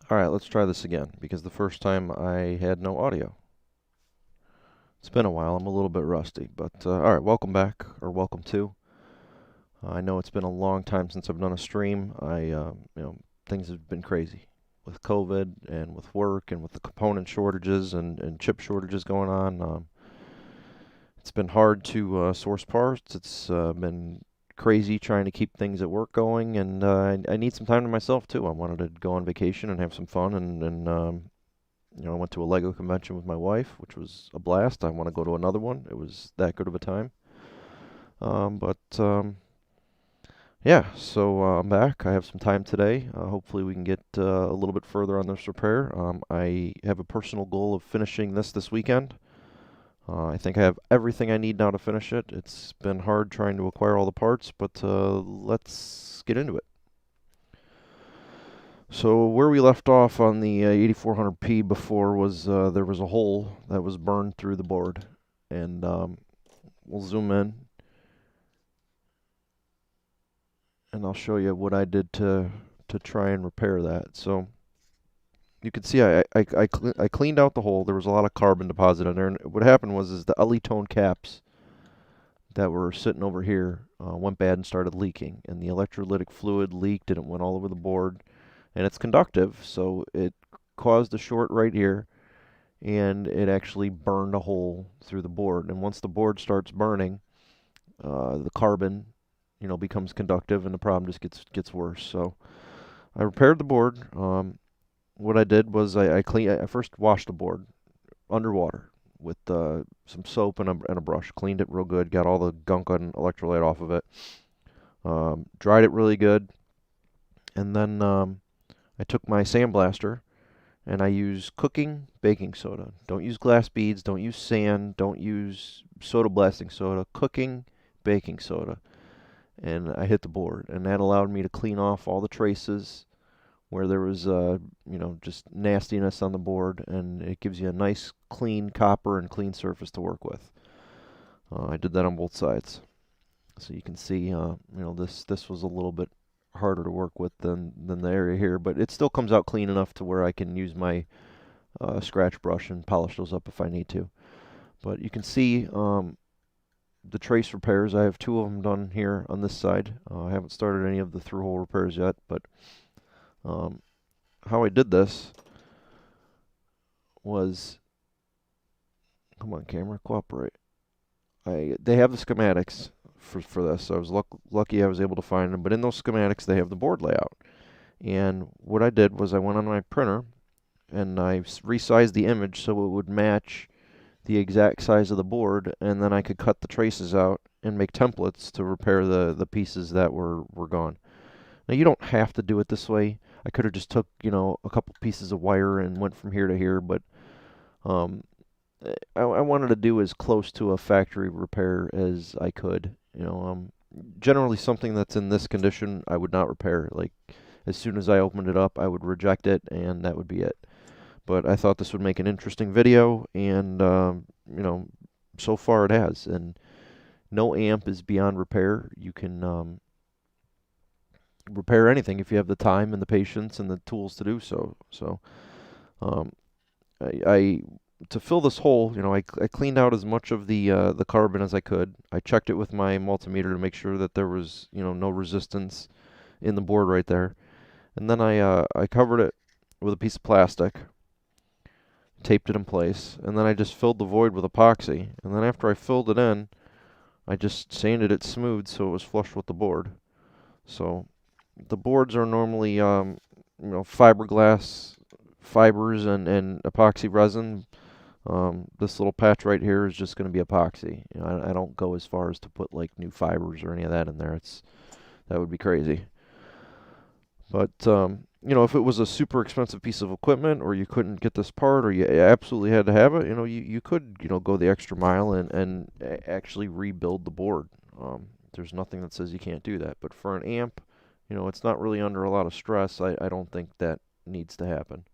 Alright, let's try this again, because the first time I had no audio. It's been a while, I'm a little bit rusty, but alright, welcome back, or welcome to. I know it's been a long time since I've done a stream. Things have been crazy with COVID and with work and with the component shortages and chip shortages going on. It's been hard to source parts. It's been crazy trying to keep things at work going, and I need some time to myself too. I wanted to go on vacation and have some fun, I went to a Lego convention with my wife, which was a blast. I want to go to another one. It was that good of a time. Yeah, so I'm back. I have some time today. Hopefully we can get a little bit further on this repair. I have a personal goal of finishing this weekend. I think I have everything I need now to finish it. It's been hard trying to acquire all the parts, but let's get into it. So where we left off on the 8400P before was there was a hole that was burned through the board, and we'll zoom in, and I'll show you what I did to try and repair that. So you can see I cleaned out the hole. There was a lot of carbon deposit in there, and what happened was the Litecoin caps that were sitting over here went bad and started leaking, and the electrolytic fluid leaked and it went all over the board. And it's conductive, so it caused a short right here, and it actually burned a hole through the board. And once the board starts burning, the carbon, becomes conductive, and the problem just gets worse. So I repaired the board. What I did was I first washed the board underwater with some soap and a brush. Cleaned it real good, got all the gunk and electrolyte off of it. Dried it really good, and then I took my sandblaster and I used cooking baking soda. Don't use glass beads, don't use sand, don't use soda blasting soda, cooking baking soda. And I hit the board, and that allowed me to clean off all the traces where there was just nastiness on the board, and it gives you a nice clean copper and clean surface to work with. I did that on both sides. So you can see this was a little bit harder to work with than the area here, but it still comes out clean enough to where I can use my scratch brush and polish those up if I need to. But you can see the trace repairs. I have 2 of them done here on this side. I haven't started any of the through-hole repairs yet, but how I did this was, come on camera, cooperate. They have the schematics for this. So I was lucky I was able to find them. But in those schematics, they have the board layout. And what I did was I went on my printer and I resized the image so it would match the exact size of the board, and then I could cut the traces out and make templates to repair the pieces that were gone. Now you don't have to do it this way. I could have just took a couple pieces of wire and went from here to here, but I wanted to do as close to a factory repair as I could. Generally something that's in this condition I would not repair. Like as soon as I opened it up, I would reject it, and that would be it. But I thought this would make an interesting video, and so far it has. And no amp is beyond repair. You can repair anything if you have the time and the patience and the tools to do so. So to fill this hole, I cleaned out as much of the carbon as I could. I checked it with my multimeter to make sure that there was no resistance in the board right there, and then I covered it with a piece of plastic, taped it in place, and then I just filled the void with epoxy. And then after I filled it in, I just sanded it smooth so it was flush with the board. So the boards are normally fiberglass fibers and epoxy resin. This little patch right here is just going to be epoxy. I don't go as far as to put like new fibers or any of that in there. That would be crazy. But if it was a super expensive piece of equipment, or you couldn't get this part, or you absolutely had to have it, you could go the extra mile and actually rebuild the board. There's nothing that says you can't do that. But for an amp, it's not really under a lot of stress. I don't think that needs to happen.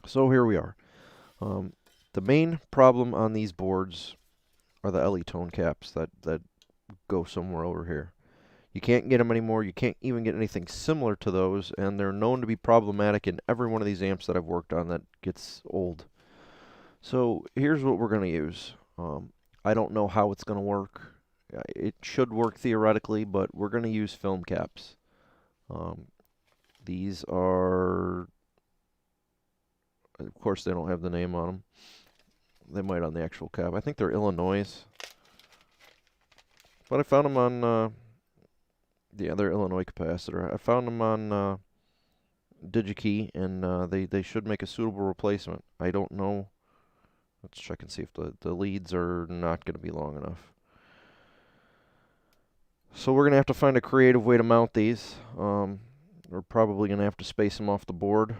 So here we are. The main problem on these boards are the Litecoin caps that go somewhere over here. You can't get them anymore. You can't even get anything similar to those, and they're known to be problematic in every one of these amps that I've worked on that gets old. So here's what we're going to use. I don't know how it's going to work. It should work theoretically, but we're going to use film caps. These are, of course, they don't have the name on them. They might on the actual cap. I think they're Illinois. But I found them on, yeah, they're Illinois capacitor. I found them on DigiKey, and they should make a suitable replacement. I don't know. Let's check and see if the leads are not going to be long enough. So we're going to have to find a creative way to mount these. We're probably going to have to space them off the board,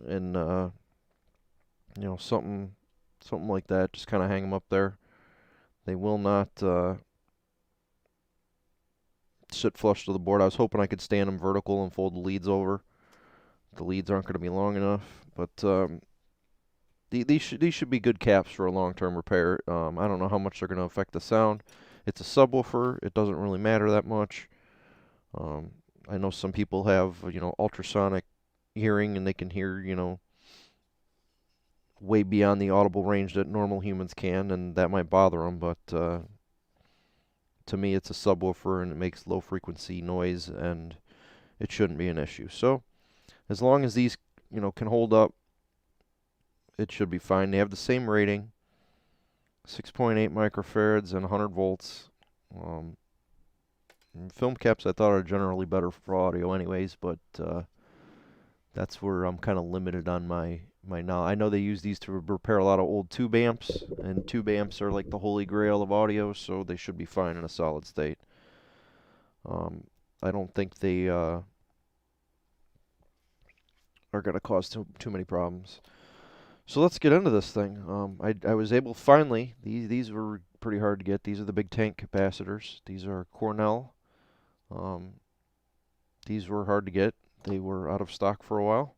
and you know, something like that. Just kind of hang them up there. They will not sit flush to the board. I was hoping I could stand them vertical and fold the leads over. The leads aren't going to be long enough, but these should be good caps for a long-term repair. I don't know how much they're going to affect the sound. It's a subwoofer. It doesn't really matter that much. I know some people have, you know, ultrasonic hearing, and they can hear, you know, way beyond the audible range that normal humans can, and that might bother them. But to me, it's a subwoofer, and it makes low-frequency noise, and it shouldn't be an issue. So as long as these, you know, can hold up, it should be fine. They have the same rating, 6.8 microfarads and 100 volts. Film caps I thought are generally better for audio anyways, but that's where I'm kind of limited on my knowledge. I know they use these to repair a lot of old tube amps, and tube amps are like the holy grail of audio, so they should be fine in a solid state. I don't think they are going to cause too many problems. So let's get into this thing. I was able finally, these were pretty hard to get. These are the big tank capacitors. These are Cornell. These were hard to get. They were out of stock for a while.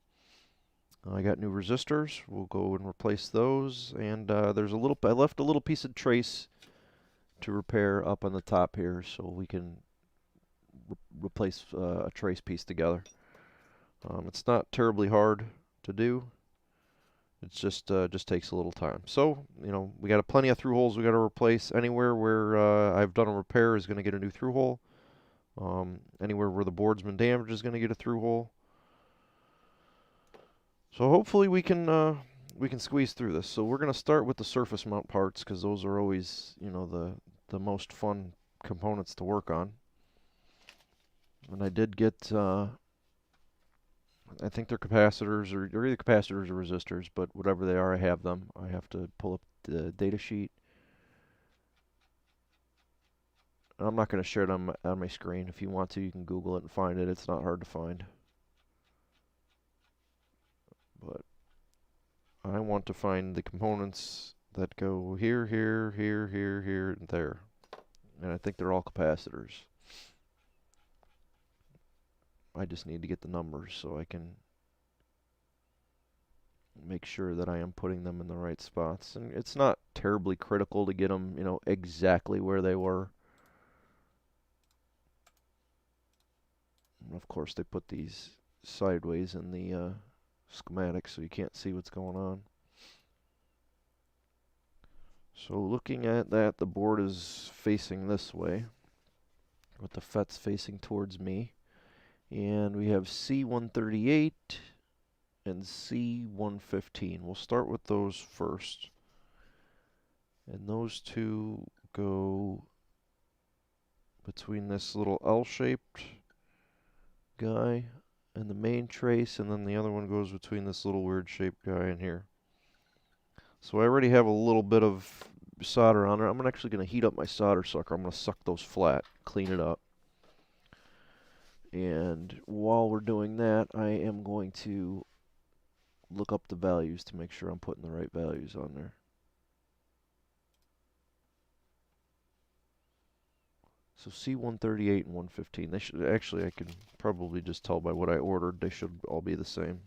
I got new resistors. We'll go and replace those. And there's a little, I left a little piece of trace to repair up on the top here, so we can replace a trace piece together. It's not terribly hard to do. It's just takes a little time. So, you know, we got plenty of through holes we got to replace. Anywhere where I've done a repair is going to get a new through hole. Anywhere where the board's been damaged is going to get a through hole. So hopefully we can squeeze through this. So we're going to start with the surface mount parts, because those are always, you know, the most fun components to work on. And I did get I think they're capacitors, or they're either capacitors or resistors, but whatever they are, I have them. I have to pull up the data sheet. And I'm not going to share it on my screen. If you want to, you can Google it and find it. It's not hard to find. But I want to find the components that go here, here, here, here, here, and there. And I think they're all capacitors. I just need to get the numbers so I can make sure that I am putting them in the right spots. And it's not terribly critical to get them, you know, exactly where they were. And of course, they put these sideways in the schematics, so you can't see what's going on. So looking at that, the board is facing this way, with the FETs facing towards me. And we have C138 and C115. We'll start with those first. And those two go between this little L-shaped guy and the main trace, and then the other one goes between this little weird shaped guy in here. So I already have a little bit of solder on there. I'm actually going to heat up my solder sucker. I'm going to suck those flat, clean it up. And while we're doing that, I am going to look up the values to make sure I'm putting the right values on there. So C138 and 115. They should actually, I can probably just tell by what I ordered, they should all be the same.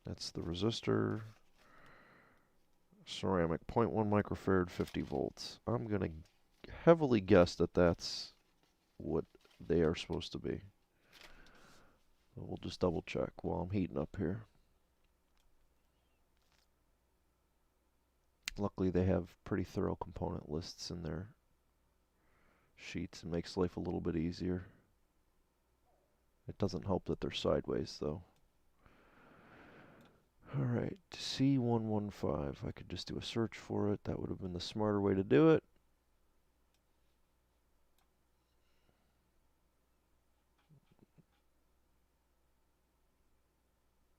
That's the resistor. Ceramic, 0.1 microfarad, 50 volts. I'm going to heavily guess that that's what they are supposed to be. We'll just double check while I'm heating up here. Luckily they have pretty thorough component lists in their sheets and makes life a little bit easier. It doesn't help that they're sideways though. Alright, C115. I could just do a search for it. That would have been the smarter way to do it.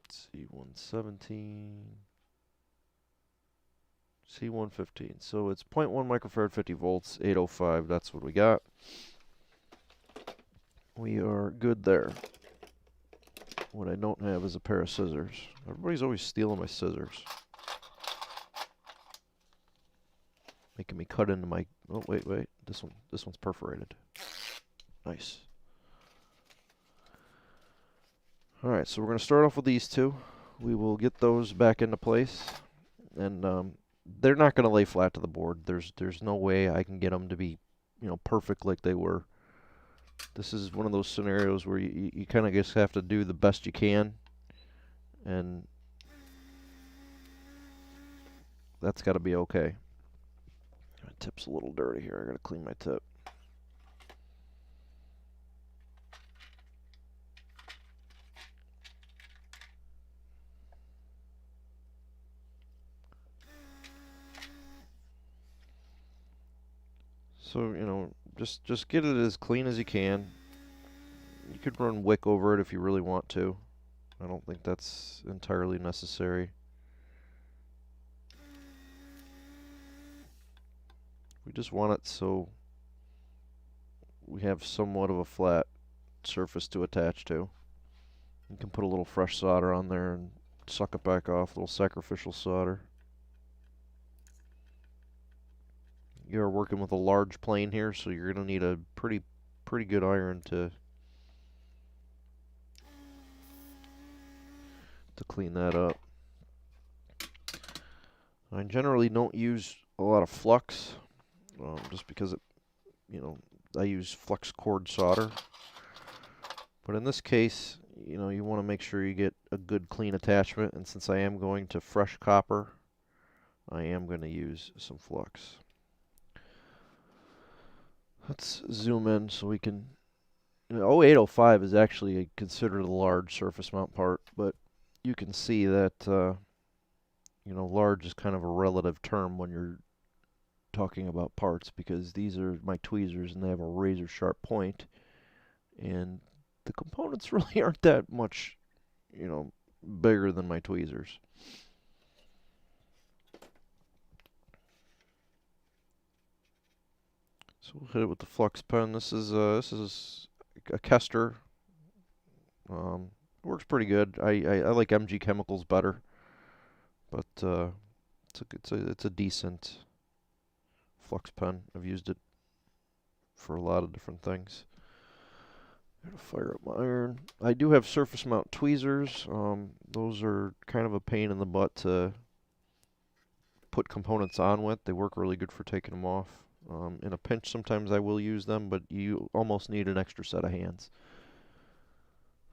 C117. C115. So it's 0.1 microfarad, 50 volts, 805. That's what we got. We are good there. What I don't have is a pair of scissors. Everybody's always stealing my scissors. Making me cut into my... Oh, wait. This one's perforated. Nice. Alright, so we're going to start off with these two. We will get those back into place. And they're not going to lay flat to the board. There's no way I can get them to be, you know, perfect like they were. This is one of those scenarios where you kind of just have to do the best you can. And that's got to be okay. My tip's a little dirty here. I got to clean my tip. So, you know, just get it as clean as you can. You could run wick over it if you really want to. I don't think that's entirely necessary. We just want it so we have somewhat of a flat surface to attach to. You can put a little fresh solder on there and suck it back off, a little sacrificial solder. You're working with a large plane here, so you're going to need a pretty good iron to clean that up. I generally don't use a lot of flux, just because it, you know, I use flux cord solder. But in this case, you know, you want to make sure you get a good clean attachment, and since I am going to fresh copper, I am going to use some flux. Let's zoom in so we can... You know, 0805 is actually considered a large surface mount part, but you can see that, you know, large is kind of a relative term when you're talking about parts, because these are my tweezers and they have a razor sharp point, and the components really aren't that much, you know, bigger than my tweezers. So we'll hit it with the flux pen. This is a Kester. Works pretty good. I like MG Chemicals better, but it's a decent flux pen. I've used it for a lot of different things. I'm gonna fire up my iron. I do have surface mount tweezers. Those are kind of a pain in the butt to put components on with. They work really good for taking them off. In a pinch, sometimes I will use them, but you almost need an extra set of hands.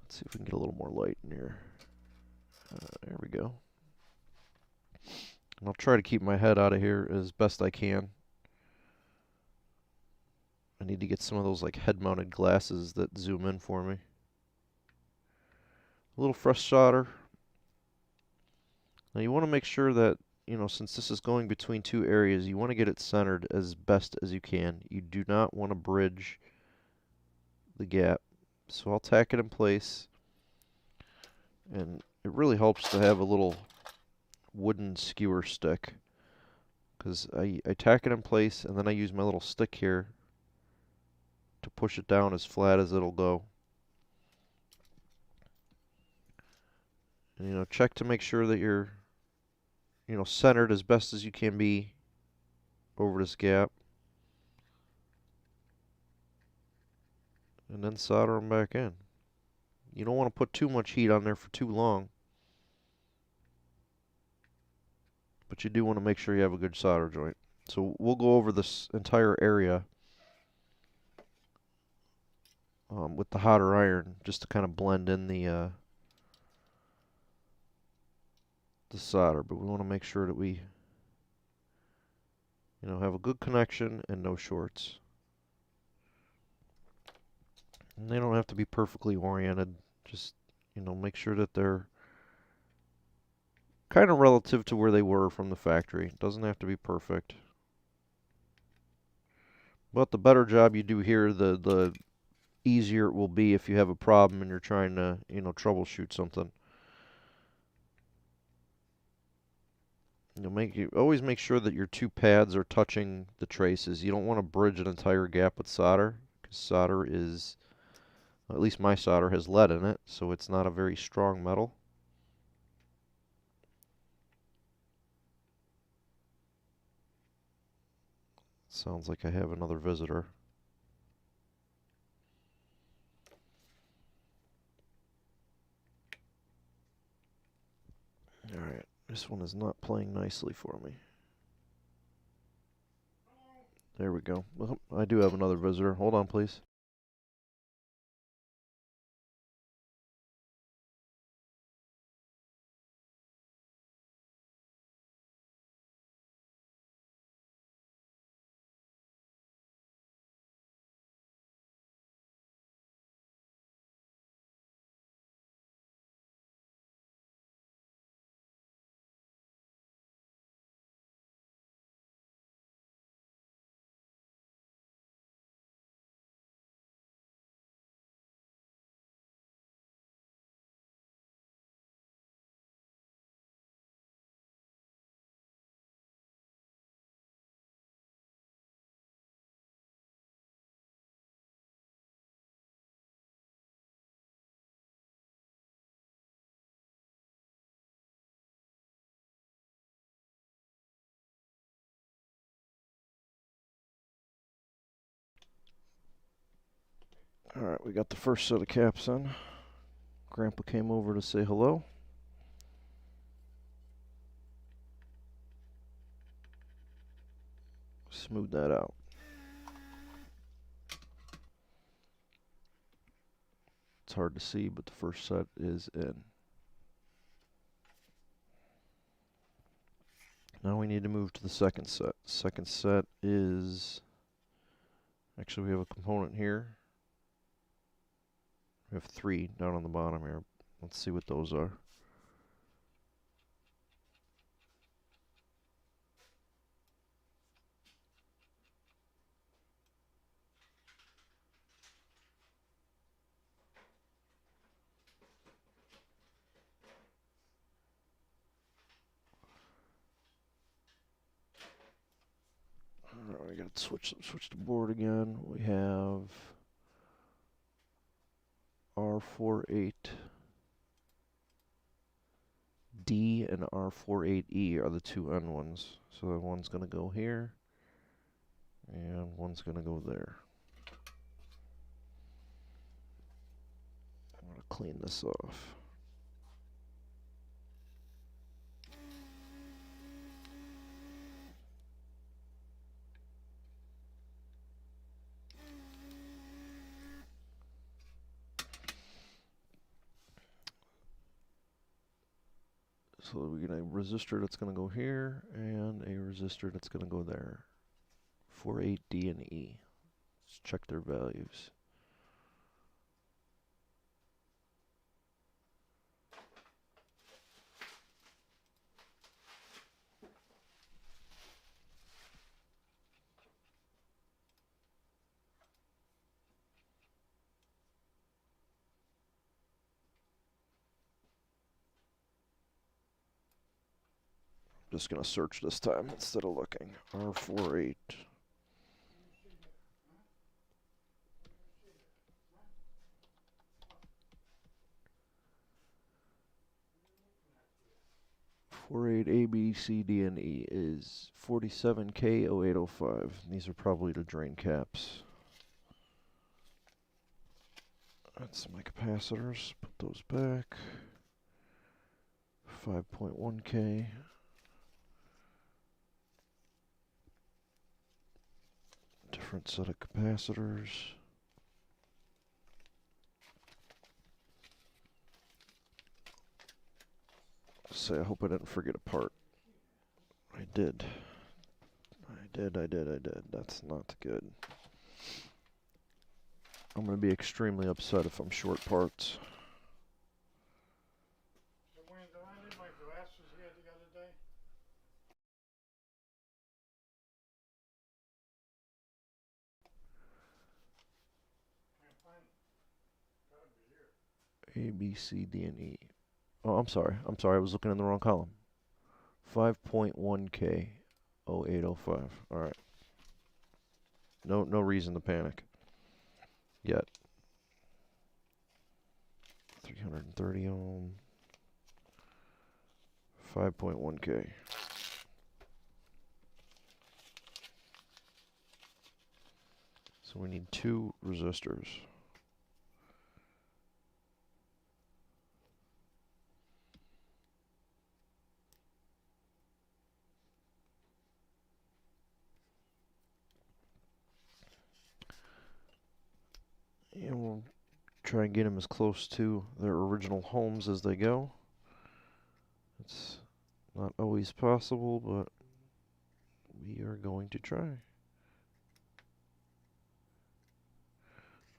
Let's see if we can get a little more light in here. There we go. And I'll try to keep my head out of here as best I can. I need to get some of those like head-mounted glasses that zoom in for me. A little fresh solder. Now you want to make sure that, you know, since this is going between two areas, you want to get it centered as best as you can. You do not want to bridge the gap. So I'll tack it in place. And it really helps to have a little wooden skewer stick, because I tack it in place and then I use my little stick here to push it down as flat as it'll go. And, you know, check to make sure that you're, you know, centered as best as you can be over this gap. And then solder them back in. You don't want to put too much heat on there for too long, but you do want to make sure you have a good solder joint. So we'll go over this entire area with the hotter iron, just to kind of blend in the solder. But we want to make sure that we, have a good connection and no shorts. And they don't have to be perfectly oriented. Just, make sure that they're kind of relative to where they were from the factory. It doesn't have to be perfect. But the better job you do here, the easier it will be if you have a problem and you're trying to, troubleshoot something. Always make sure that your two pads are touching the traces. You don't want to bridge an entire gap with solder, because solder is, at least my solder has lead in it, so it's not a very strong metal. Sounds like I have another visitor. Alright, this one is not playing nicely for me. There we go. Well, I do have another visitor. Hold on, please. Alright, we got the first set of caps in. Grandpa came over to say hello. Smooth that out. It's hard to see, but the first set is in. Now we need to move to the second set. Second set is, actually we have a component here. We have 3 down on the bottom here. Let's see what those are. Alright, I gotta switch the board again. We have R48D and R48E are the 2 end ones. So one's gonna go here, and one's gonna go there. I'm gonna clean this off. So we get a resistor that's going to go here, and a resistor that's going to go there. 48D and E. Let's check their values. Just going to search this time instead of looking. R48. A, B, C, D, and E is 47K0805. These are probably the drain caps. That's my capacitors. Put those back. 5.1K. Different set of capacitors. Say, I hope I didn't forget a part. I did. I did. That's not good. I'm going to be extremely upset if I'm short parts. So when I did my glasses here the other day, can't find it. Gotta be here. A, B, C, D, and E. Oh, I'm sorry. I was looking in the wrong column. 5.1K 0805. All right. No reason to panic yet. 330 ohm. 5.1K. So we need 2 resistors. And we'll try and get them as close to their original homes as they go. It's not always possible, but we are going to try.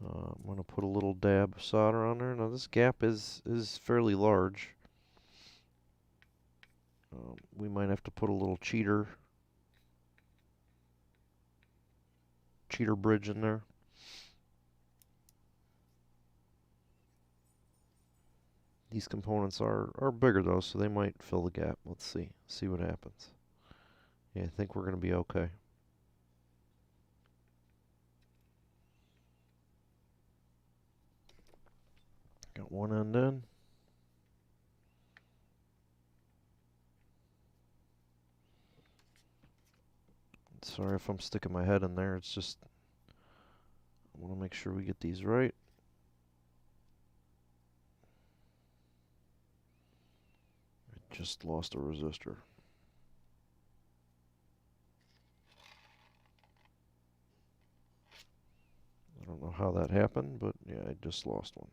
I'm going to put a little dab of solder on there. Now this gap is fairly large. We might have to put a little cheater bridge in there. These components are bigger though, so they might fill the gap. Let's see what happens. Yeah, I think we're going to be okay. Got one end in. Sorry if I'm sticking my head in there. It's just I want to make sure we get these right. I just lost a resistor. I don't know how that happened, but yeah, I just lost one.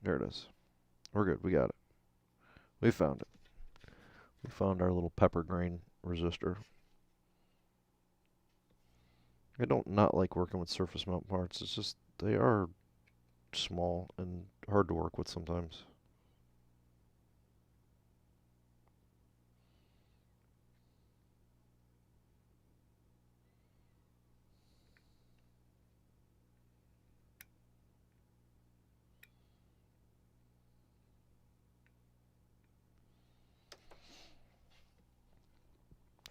There it is. We're good. We got it. We found it. We found our little pepper grain resistor. I don't not like working with surface mount parts. It's just they are small and hard to work with sometimes.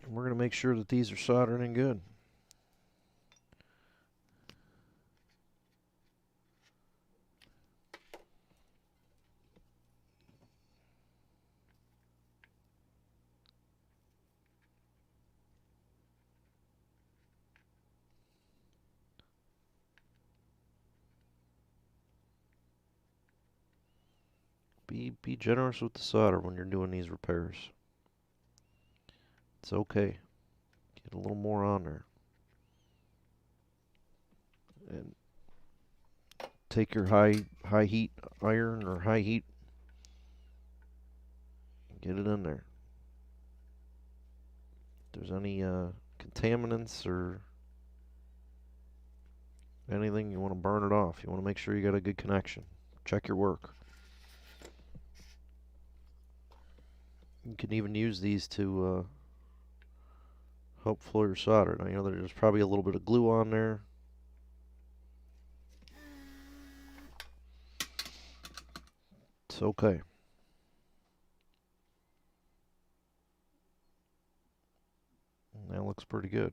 And we're going to make sure that these are soldering in good. Be generous with the solder when you're doing these repairs. It's okay. Get a little more on there. And take your high heat iron or high heat and get it in there. If there's any contaminants or anything, you want to burn it off. You want to make sure you got a good connection. Check your work. You can even use these to help flow your solder. Now, you know, there's probably a little bit of glue on there. It's okay. And that looks pretty good.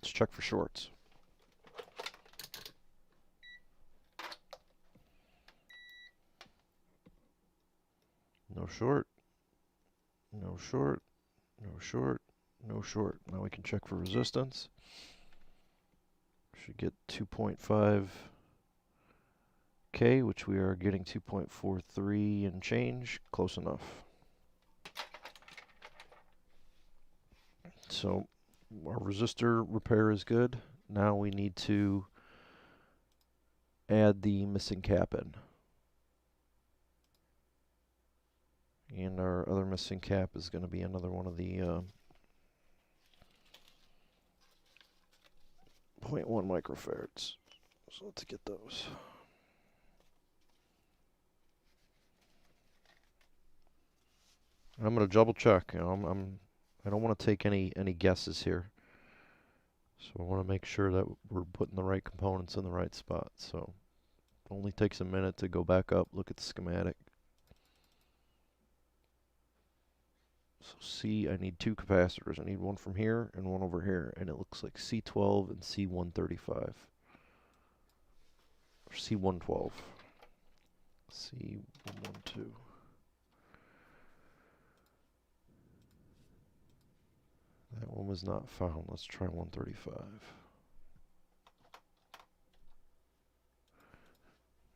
Let's check for shorts. No short. No short. No short. No short. Now we can check for resistance. Should get 2.5K, which we are getting 2.43 and change. Close enough. So our resistor repair is good. Now we need to add the missing cap in. And our other missing cap is going to be another one of the 0.1 microfarads. So let's get those. I'm going to double check. You know, I don't want to take any guesses here. So I want to make sure that we're putting the right components in the right spot. So it only takes a minute to go back up, look at the schematic. So C, I need two capacitors. I need one from here and one over here. And it looks like C12 and C135. Or C112. C112. That one was not found. Let's try 135.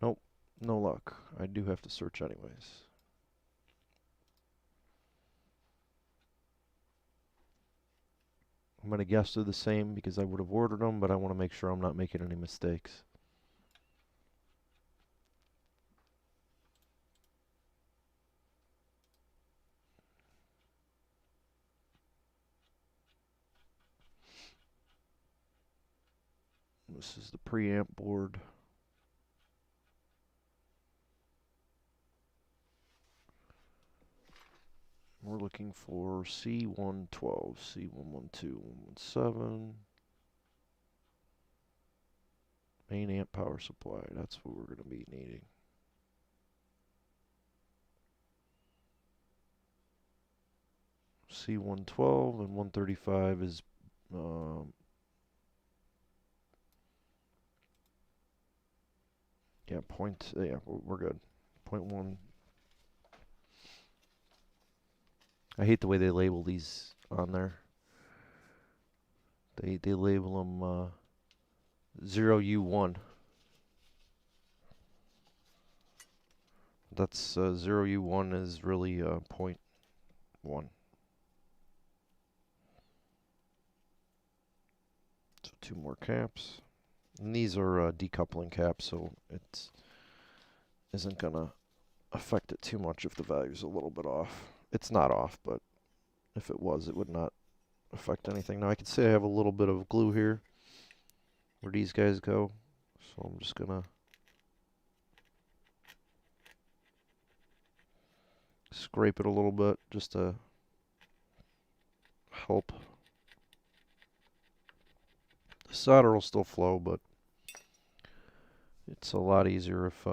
Nope, no luck. I do have to search anyways. I'm going to guess they're the same because I would have ordered them, but I want to make sure I'm not making any mistakes. This is the preamp board. We're looking for C112, C112, 117. Main amp power supply. That's what we're going to be needing. C112 and 135 is yeah, we're good. 0.1. I hate the way they label these on there. They label them 0U1. That's 0U1 is really 0.1. So two more caps. And these are decoupling caps, so it isn't gonna affect it too much if the value's a little bit off. It's not off, but if it was, it would not affect anything. Now I can say I have a little bit of glue here where these guys go, so I'm just gonna scrape it a little bit just to help. The solder will still flow, but it's a lot easier if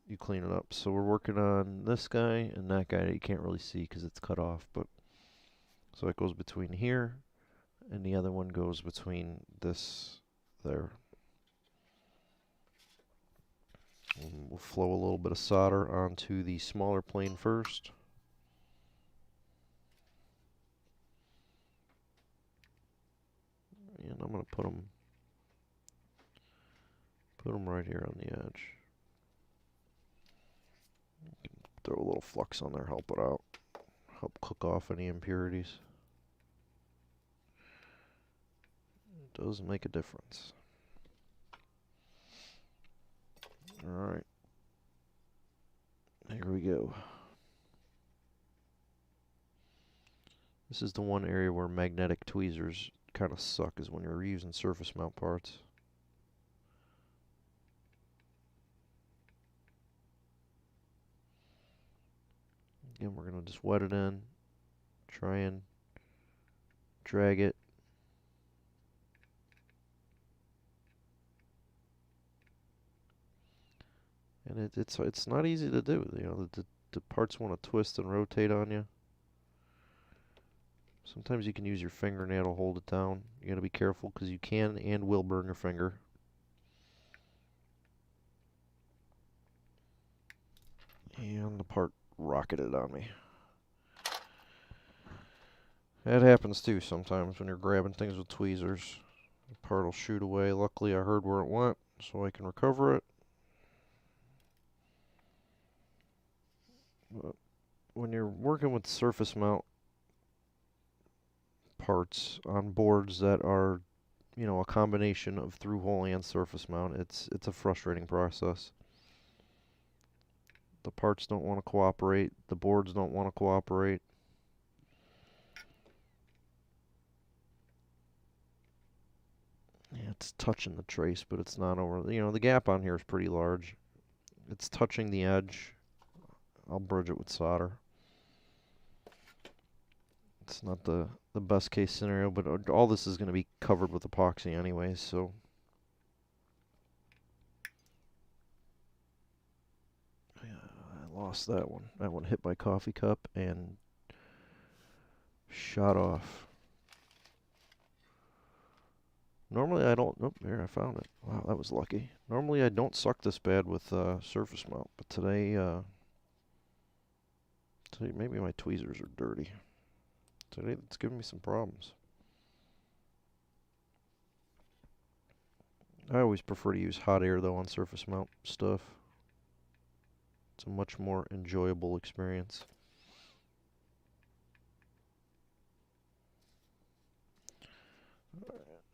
you clean it up. So we're working on this guy and that guy that you can't really see because it's cut off, but so it goes between here and the other one goes between this there. And we'll flow a little bit of solder onto the smaller plane first. And I'm going to put them right here on the edge. Throw a little flux on there, help it out. Help cook off any impurities. It does make a difference. Alright. Here we go. This is the one area where magnetic tweezers kind of suck, is when you're using surface mount parts. Again, we're going to just wet it in, try and drag it. And it's not easy to do. You know, the parts want to twist and rotate on you. Sometimes you can use your fingernail to hold it down. You got to be careful because you can and will burn your finger. And the part rocketed on me. That happens too sometimes when you're grabbing things with tweezers. The part will shoot away. Luckily I heard where it went so I can recover it. But when you're working with surface mount parts on boards that are you know, a combination of through hole and surface mount, it's a frustrating process. The parts don't want to cooperate, the boards don't want to cooperate. Yeah, it's touching the trace, but it's not over. You know, the gap on here is pretty large. It's touching the edge. I'll bridge it with solder. It's not the best case scenario, but all this is going to be covered with epoxy anyways, so. Yeah, I lost that one. That one hit my coffee cup and shot off. Normally I don't, nope, there I found it. Wow, that was lucky. Normally I don't suck this bad with surface mount, but today, today maybe my tweezers are dirty. Today it's giving me some problems. I always prefer to use hot air though on surface mount stuff. It's a much more enjoyable experience.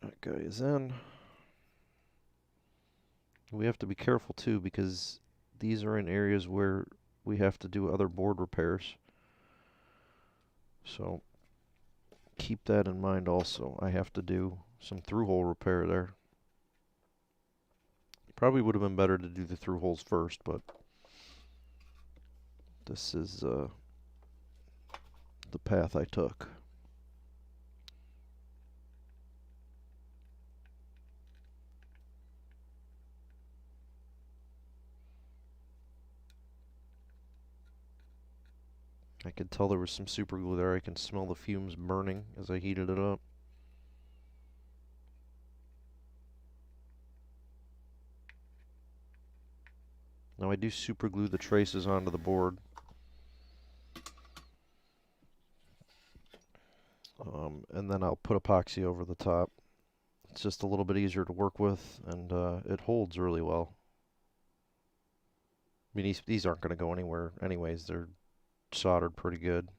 That guy is in. We have to be careful too because these are in areas where we have to do other board repairs. So keep that in mind also. I have to do some through hole repair there. Probably would have been better to do the through holes first, but this is the path I took. I could tell there was some super glue there. I can smell the fumes burning as I heated it up. Now I do super glue the traces onto the board. And then I'll put epoxy over the top. It's just a little bit easier to work with, and it holds really well. I mean, these aren't going to go anywhere anyways. They're soldered pretty good.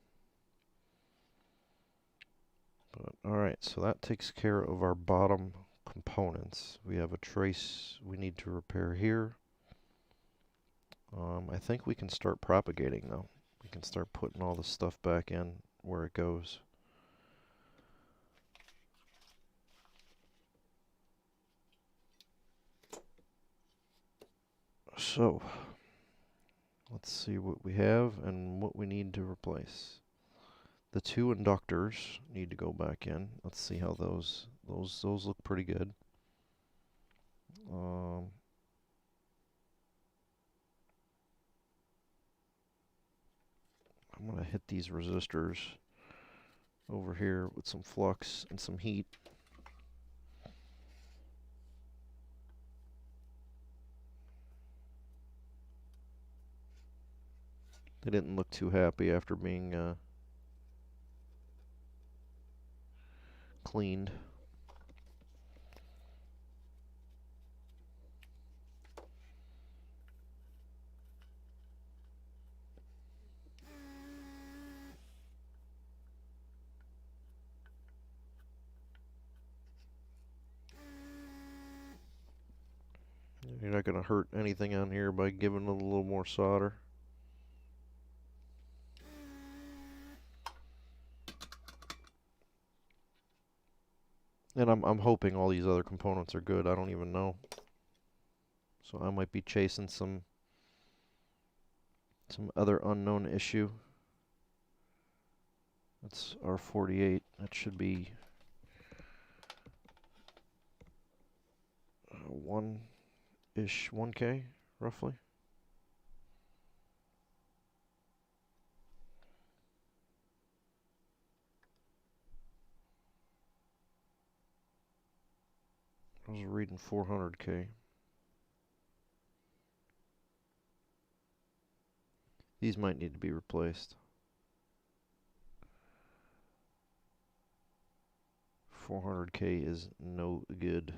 But alright, so that takes care of our bottom components. We have a trace we need to repair here. I think we can start propagating though. We can start putting all the stuff back in where it goes. So, let's see what we have and what we need to replace. The two inductors need to go back in. Let's see how those look pretty good. I'm going to hit these resistors over here with some flux and some heat. They didn't look too happy after being cleaned. You're not going to hurt anything on here by giving it a little more solder. And I'm hoping all these other components are good. I don't even know. So I might be chasing some other unknown issue. That's R48. That should be 1-ish, 1K, roughly. I was reading 400K. These might need to be replaced. 400K is no good.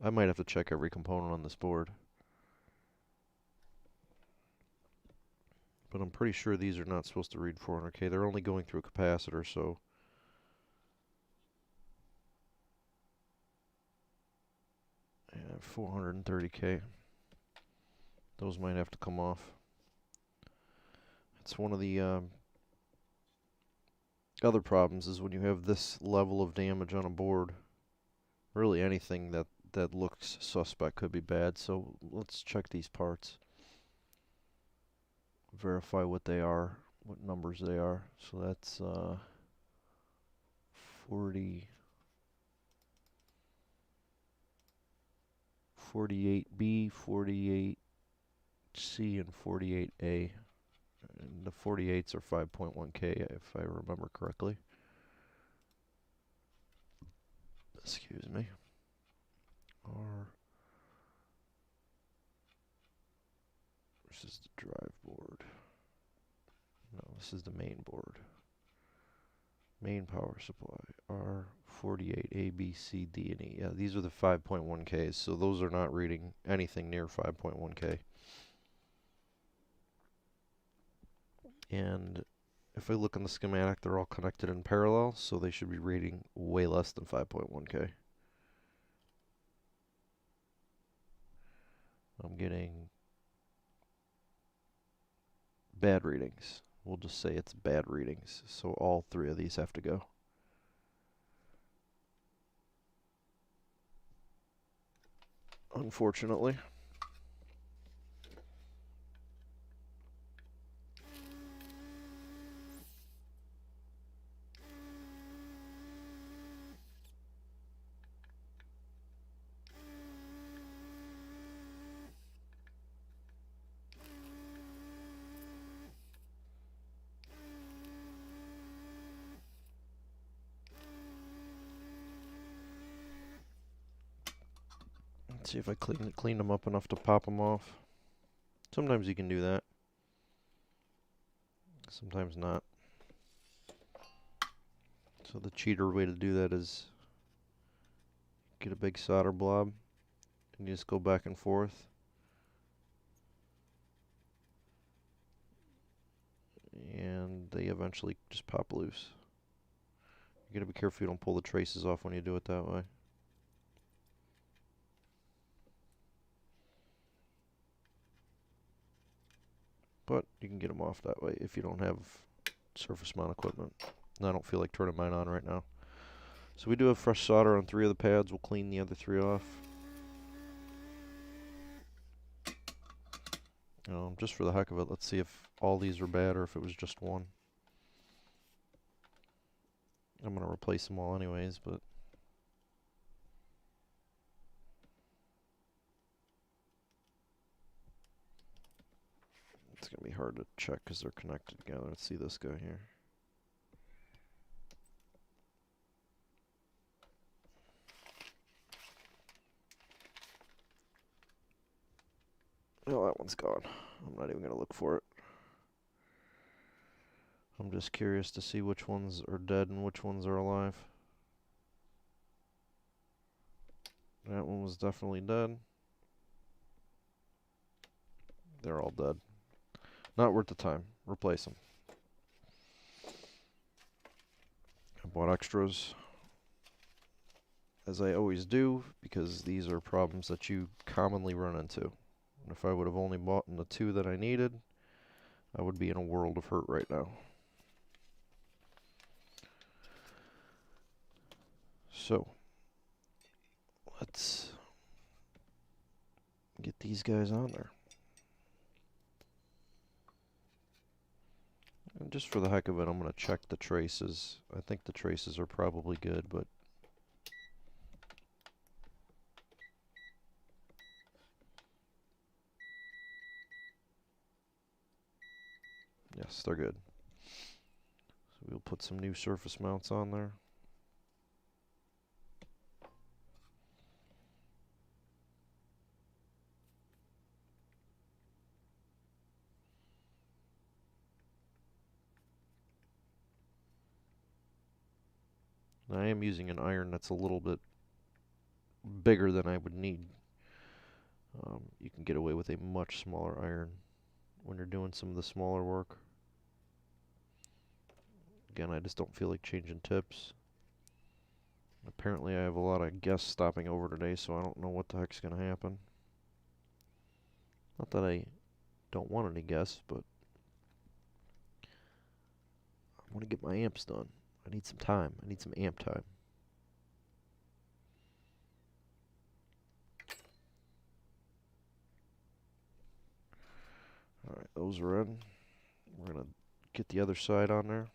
I might have to check every component on this board. But I'm pretty sure these are not supposed to read 400K. They're only going through a capacitor, so 430K. Those might have to come off. It's one of the other problems is when you have this level of damage on a board. Really anything that looks suspect could be bad. So let's check these parts. Verify what they are, what numbers they are. So that's 48B, 48C, and 48A. And the 48s are 5.1K if I remember correctly. Excuse me. This is the drive board. No, this is the main board. Main power supply. R48, A, B, C, D, and E. Yeah, these are the 5.1Ks, so those are not reading anything near 5.1K. And if I look in the schematic, they're all connected in parallel, so they should be reading way less than 5.1K. I'm getting bad readings. We'll just say it's bad readings, so all three of these have to go. Unfortunately. Let's see if I clean them up enough to pop them off. Sometimes you can do that. Sometimes not. So the cheater way to do that is get a big solder blob and you just go back and forth. And they eventually just pop loose. You gotta be careful you don't pull the traces off when you do it that way. But you can get them off that way if you don't have surface mount equipment. And I don't feel like turning mine on right now. So we do have fresh solder on 3 of the pads. We'll clean the other 3 off. Just for the heck of it, let's see if all these are bad or if it was just one. I'm going to replace them all anyways, but it's going to be hard to check because they're connected together. Let's see this guy here. Oh, that one's gone. I'm not even going to look for it. I'm just curious to see which ones are dead and which ones are alive. That one was definitely dead. They're all dead. Not worth the time. Replace them. I bought extras, as I always do, because these are problems that you commonly run into. And if I would have only bought the 2 that I needed, I would be in a world of hurt right now. So, let's get these guys on there. And just for the heck of it, I'm going to check the traces. I think the traces are probably good, but yes, they're good. So we'll put some new surface mounts on there. I am using an iron that's a little bit bigger than I would need. You can get away with a much smaller iron when you're doing some of the smaller work. Again, I just don't feel like changing tips. I Apparently I have a lot of guests stopping over today, so I don't know what the heck's going to happen. Not that I don't want any guests, but I want to get my amps done. I need some time. I need some amp time. Alright, those are in. We're going to get the other side on there.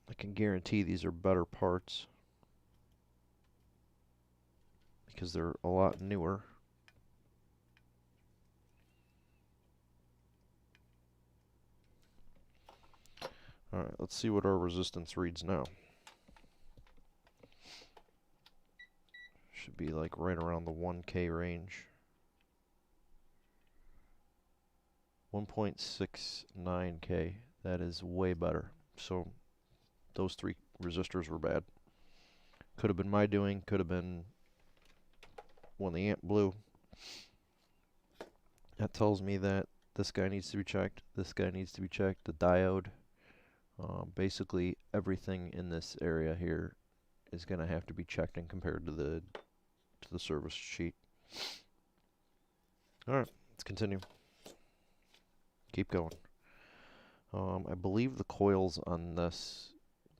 I can guarantee these are better parts because they're a lot newer. Alright, let's see what our resistance reads now. Should be like right around the 1K range. 1.69K. That is way better. So those three resistors were bad. Could have been my doing, could have been when the amp blew. That tells me that this guy needs to be checked, this guy needs to be checked, the diode. Basically everything in this area here is going to have to be checked and compared to the service sheet. Alright, let's continue. Keep going. I believe the coils on this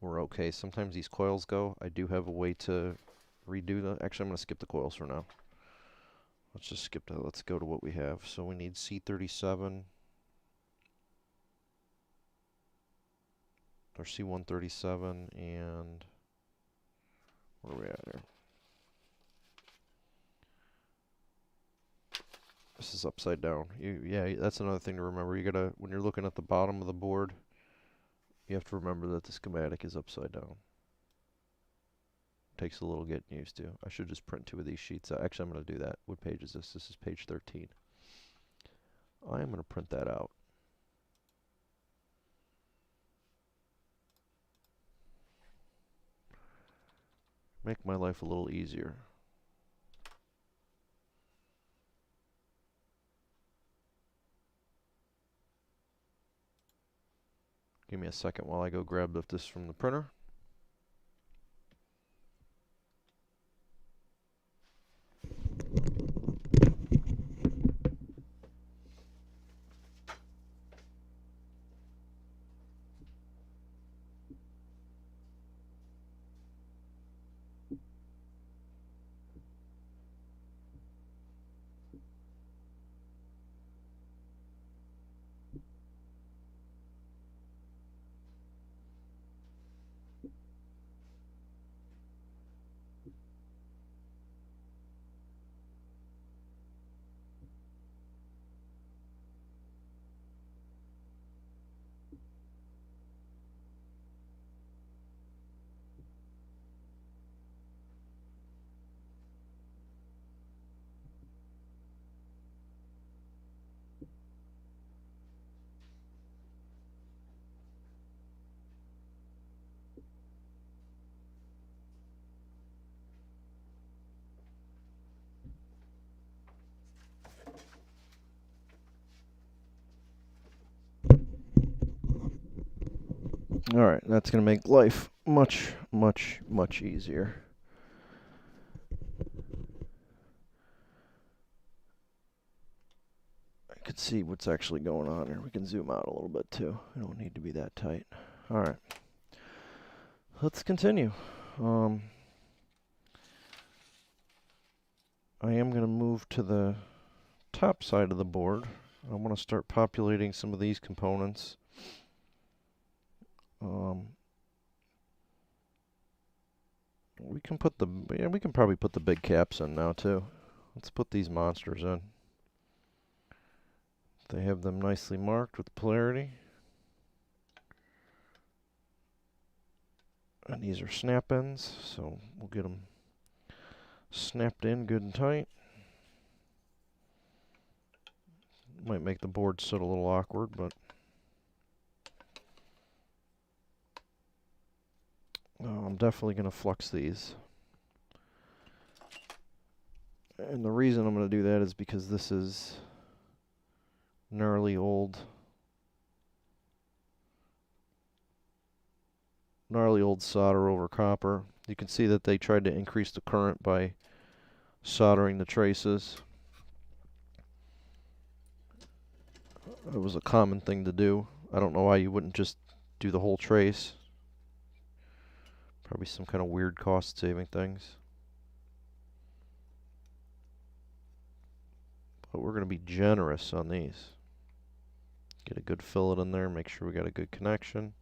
were okay. Sometimes these coils go. I do have a way to redo the... Actually, I'm going to skip the coils for now. Let's just skip that. Let's go to what we have. So we need C37 or C137 and... Where are we at here? This is upside down. Yeah, that's another thing to remember. You gotta, when you're looking at the bottom of the board, you have to remember that the schematic is upside down. Takes a little getting used to. I should just print two of these sheets. Actually, I'm going to do that. What page is this? This is page 13. I am going to print that out. Make my life a little easier. Give me a second while I go grab this from the printer. Alright, that's going to make life much, much, much easier. I could see what's actually going on here. We can zoom out a little bit too. I don't need to be that tight. Alright. Let's continue. I am going to move to the top side of the board. I want to start populating some of these components. We can probably put the big caps in now too. Let's put these monsters in. They have them nicely marked with polarity. And these are snap-ins, so we'll get them snapped in good and tight. Might make the board sit a little awkward, but I'm definitely going to flux these. And the reason I'm going to do that is because this is gnarly old gnarly old solder over copper. You can see that they tried to increase the current by soldering the traces. It was a common thing to do. I don't know why you wouldn't just do the whole trace. Probably some kind of weird cost saving things. But we're going to be generous on these. Get a good fillet in there, make sure we got a good connection.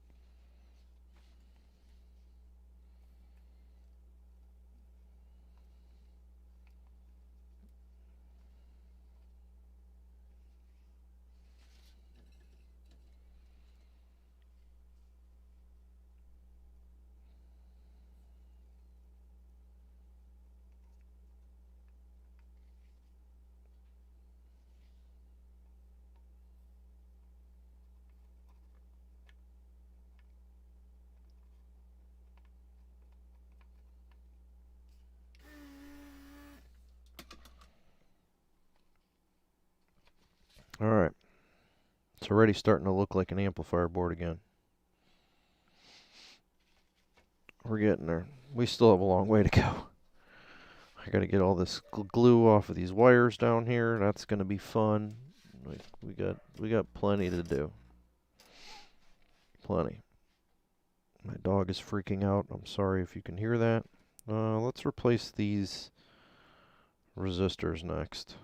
Alright. It's already starting to look like an amplifier board again. We're getting there. We still have a long way to go. I gotta get all this glue off of these wires down here. That's gonna be fun. Like we got plenty to do. Plenty. My dog is freaking out. I'm sorry if you can hear that. Let's replace these resistors next.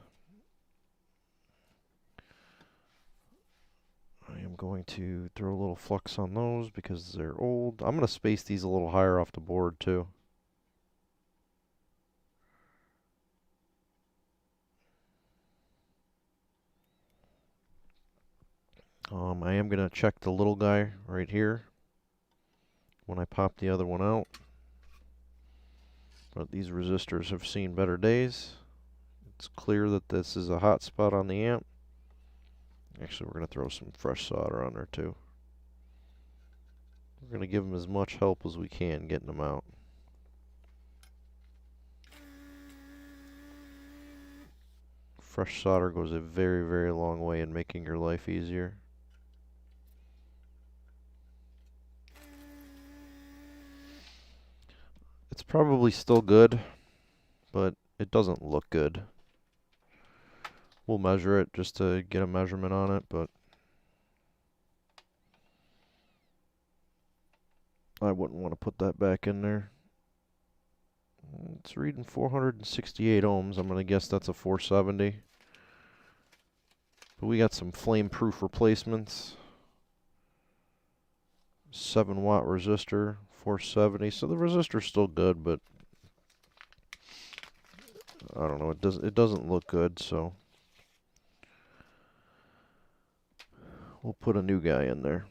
I am going to throw a little flux on those because they're old. I'm going to space these a little higher off the board too. I am going to check the little guy right here when I pop the other one out. But these resistors have seen better days. It's clear that this is a hot spot on the amp. Actually, we're going to throw some fresh solder on there too. We're going to give them as much help as we can getting them out. Fresh solder goes a very, very long way in making your life easier. It's probably still good, but it doesn't look good. We'll measure it just to get a measurement on it, but I wouldn't want to put that back in there. It's reading 468 ohms. I'm going to guess that's a 470. But we got some flame-proof replacements. 7-watt resistor, 470. So the resistor's still good, but I don't know. It doesn't look good, so we'll put a new guy in there.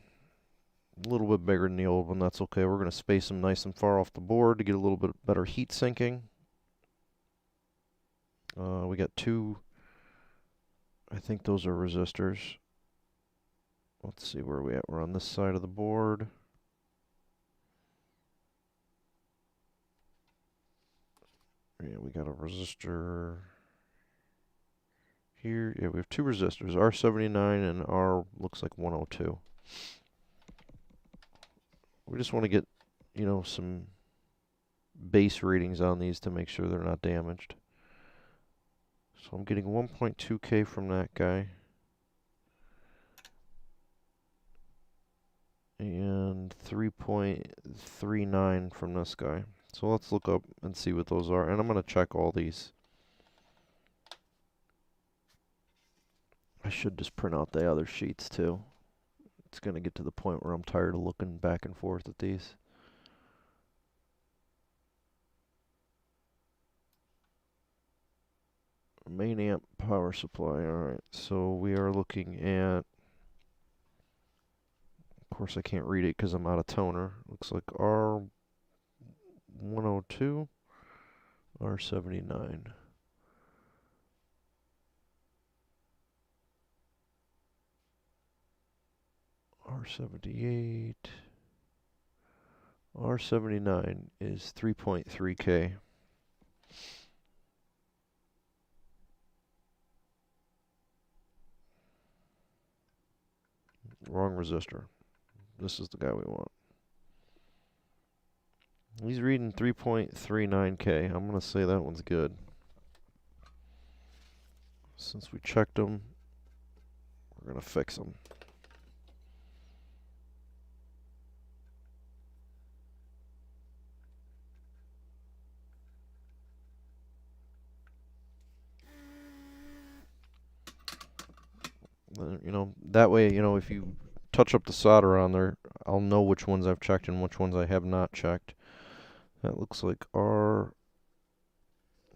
A little bit bigger than the old one. That's okay. We're going to space them nice and far off the board to get a little bit better heat sinking. We got two. I think those are resistors. Let's see where we at. We're on this side of the board. Yeah, we got a resistor here. Yeah, we have two resistors, R79 and R looks like 102. We just want to get, you know, some base readings on these to make sure they're not damaged. So I'm getting 1.2K from that guy. And 3.39 from this guy. So let's look up and see what those are. And I'm going to check all these. I should just print out the other sheets too. It's going to get to the point where I'm tired of looking back and forth at these. Main amp power supply. Alright, so we are looking at, of course I can't read it because I'm out of toner. Looks like R102, R79. R78. R79 is 3.3K. Wrong resistor. This is the guy we want. He's reading 3.39K. I'm going to say that one's good. Since we checked him, we're going to fix him. You know, that way, you know, if you touch up the solder on there, I'll know which ones I've checked and which ones I have not checked. That looks like R.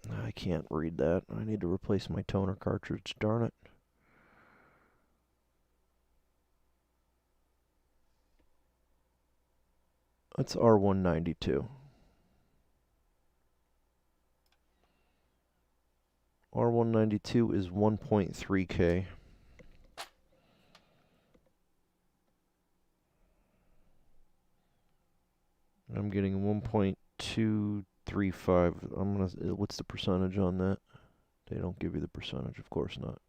I can't read that. I need to replace my toner cartridge, darn it. That's R192. R192 is 1.3K. I'm getting 1.235. What's the percentage on that? They don't give you the percentage, of course not.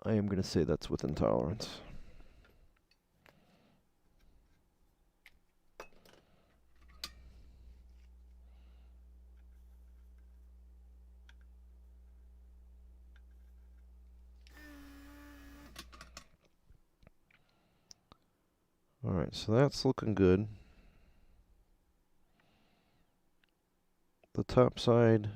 I am gonna say that's within tolerance. Alright, so that's looking good. The top side,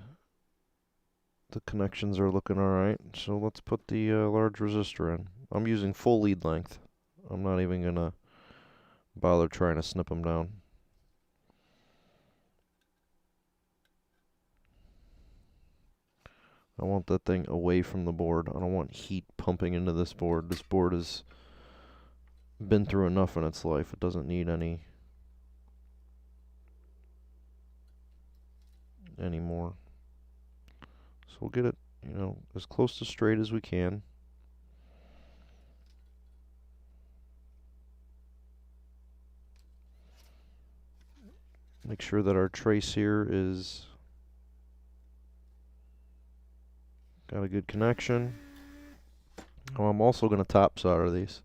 the connections are looking alright, so let's put the large resistor in. I'm using full lead length. I'm not even going to bother trying to snip them down. I want that thing away from the board. I don't want heat pumping into this board. This board has been through enough in its life. It doesn't need any more. So we'll get it, you know, as close to straight as we can. Make sure that our trace here is got a good connection. Oh, I'm also going to top solder these.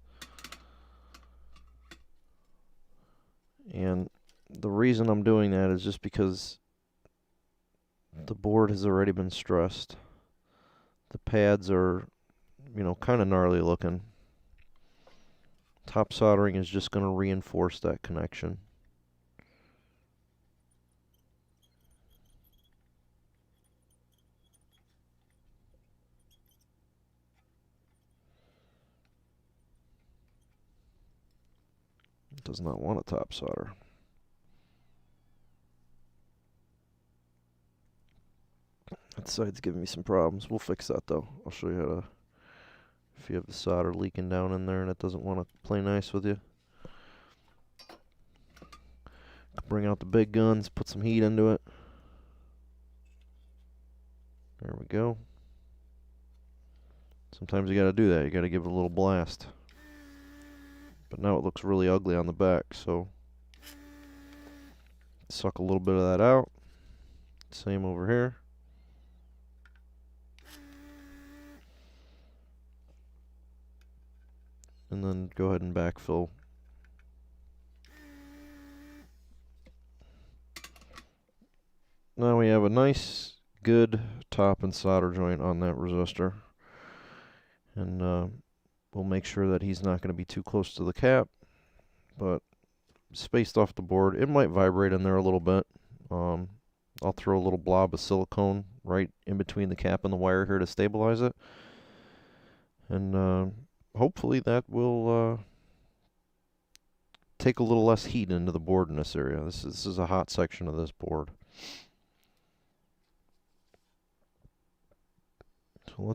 And the reason I'm doing that is just because the board has already been stressed. The pads are, you know, kind of gnarly looking. Top soldering is just going to reinforce that connection. It does not want a top solder. That side's giving me some problems. We'll fix that though. I'll show you how to, if you have the solder leaking down in there and it doesn't want to play nice with you. Bring out the big guns, put some heat into it. There we go. Sometimes you gotta do that. You gotta give it a little blast. But now it looks really ugly on the back, so suck a little bit of that out. Same over here. And then go ahead and backfill. Now we have a nice, good top and solder joint on that resistor. And we'll make sure that he's not going to be too close to the cap, but spaced off the board. It might vibrate in there a little bit. I'll throw a little blob of silicone right in between the cap and the wire here to stabilize it. And hopefully that will take a little less heat into the board in this area. This is a hot section of this board.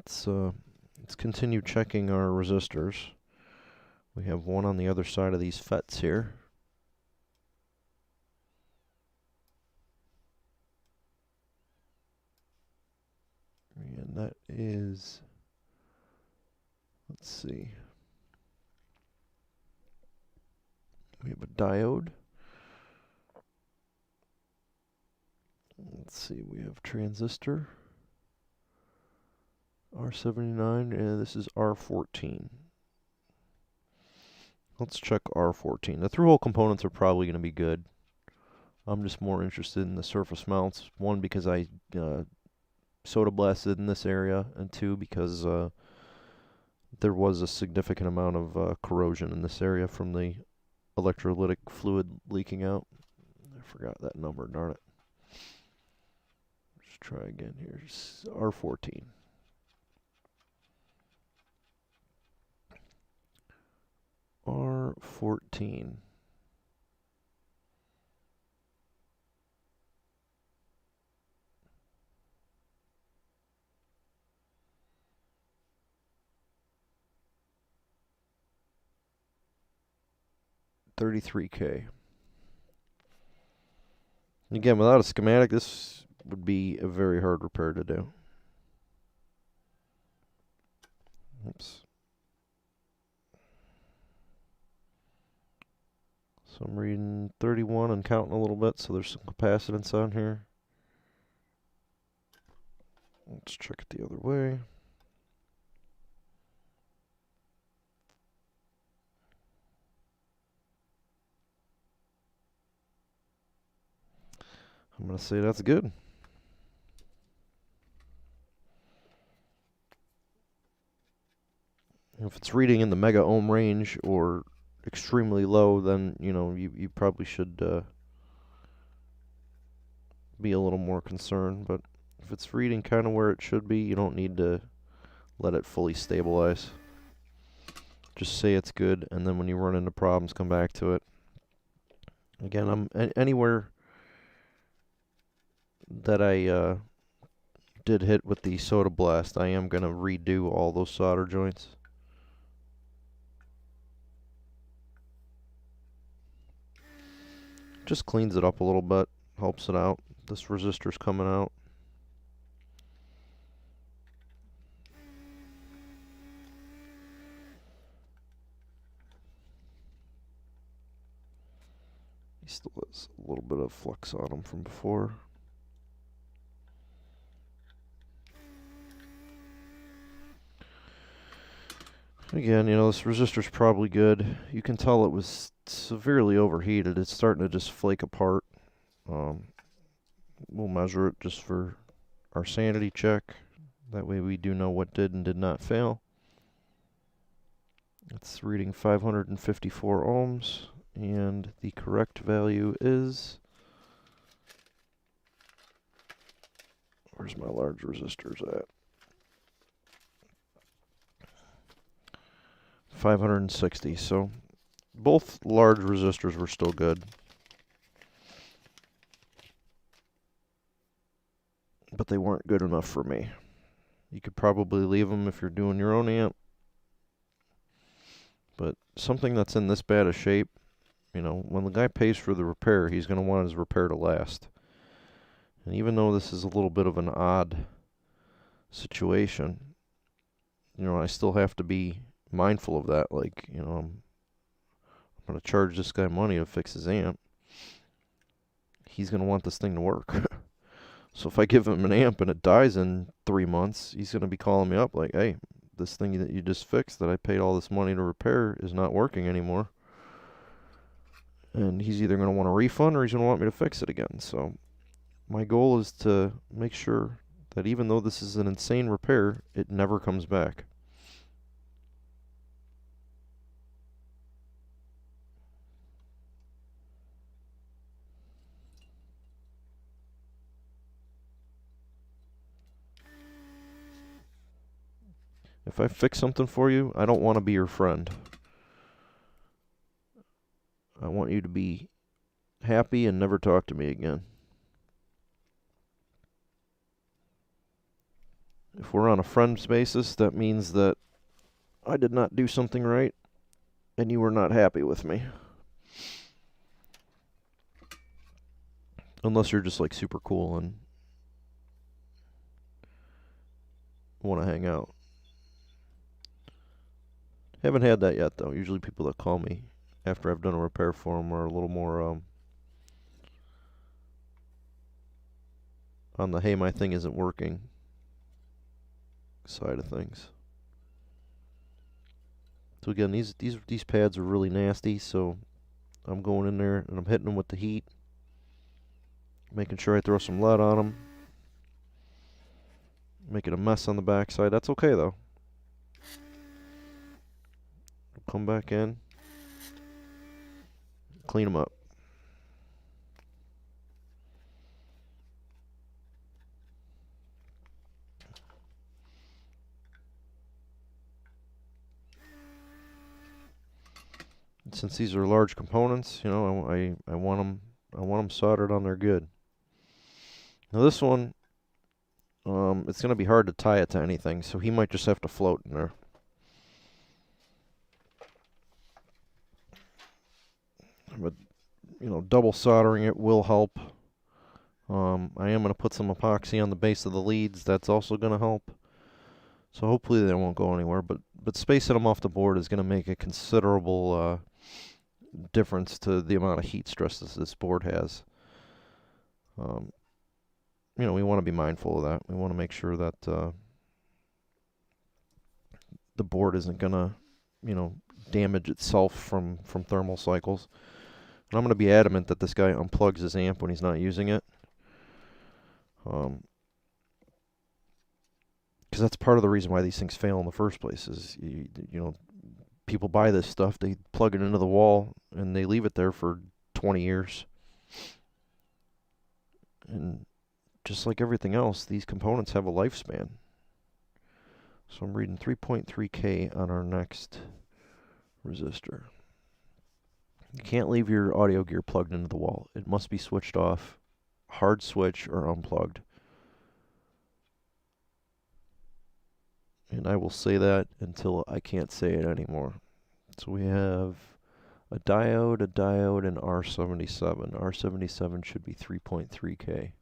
So let's continue checking our resistors. We have one on the other side of these FETs here. And that is, let's see. We have a diode. Let's see, we have transistor. R79, and this is R14. Let's check R14. The through-hole components are probably going to be good. I'm just more interested in the surface mounts. One, because I soda blasted in this area, and two, because there was a significant amount of corrosion in this area from the electrolytic fluid leaking out. I forgot that number, darn it. Let's try again here. It's R14. R14. $33K. Again, without a schematic, this would be a very hard repair to do. Oops. So I'm reading 31 and counting a little bit, so there's some capacitance on here. Let's check it the other way. I'm going to say that's good. If it's reading in the mega ohm range or extremely low, then you probably should be a little more concerned. But if it's reading kind of where it should be, you don't need to let it fully stabilize. Just say it's good, and then when you run into problems, come back to it. Again, I'm anywhere that I did hit with the soda blast, I am going to redo all those solder joints. Just cleans it up a little bit, helps it out. This resistor's coming out. He still has a little bit of flux on him from before. Again, this resistor's probably good. You can tell it was severely overheated. It's starting to just flake apart. We'll measure it just for our sanity check. That way we do know what did and did not fail. It's reading 554 ohms, and the correct value is... Where's my large resistors at? 560. So both large resistors were still good. But they weren't good enough for me. You could probably leave them if you're doing your own amp. But something that's in this bad a shape, when the guy pays for the repair, he's going to want his repair to last. And even though this is a little bit of an odd situation, I still have to be mindful of that. Like, I'm going to charge this guy money to fix his amp. He's going to want this thing to work. So if I give him an amp and it dies in 3 months, he's going to be calling me up like, hey, this thing that you just fixed that I paid all this money to repair is not working anymore. And he's either going to want a refund or he's going to want me to fix it again. So my goal is to make sure that even though this is an insane repair, it never comes back. If I fix something for you, I don't want to be your friend. I want you to be happy and never talk to me again. If we're on a friends basis, that means that I did not do something right and you were not happy with me. Unless you're just like super cool and want to hang out. Haven't had that yet though. Usually people that call me after I've done a repair for them are a little more on the hey, my thing isn't working side of things. So again, these pads are really nasty, so I'm going in there and I'm hitting them with the heat. Making sure I throw some lead on them. Making a mess on the backside. That's okay though. Come back in. Clean them up. And since these are large components, you know, I want them soldered on there good. Now this one, it's gonna be hard to tie it to anything, so he might just have to float in there. But you know, double soldering it will help. I am gonna put some epoxy on the base of the leads. That's also gonna help. So hopefully they won't go anywhere. But spacing them off the board is gonna make a considerable difference to the amount of heat stress this board has. You know, we want to be mindful of that. We want to make sure that the board isn't gonna, you know, damage itself from thermal cycles. And I'm gonna be adamant that this guy unplugs his amp when he's not using it. Because that's part of the reason why these things fail in the first place is, you know, people buy this stuff, they plug it into the wall, and they leave it there for 20 years. And just like everything else, these components have a lifespan. So I'm reading 3.3K on our next resistor. You can't leave your audio gear plugged into the wall. It must be switched off, hard switch, or unplugged. And I will say that until I can't say it anymore. So we have a diode, and R77. R77 should be 3.3K.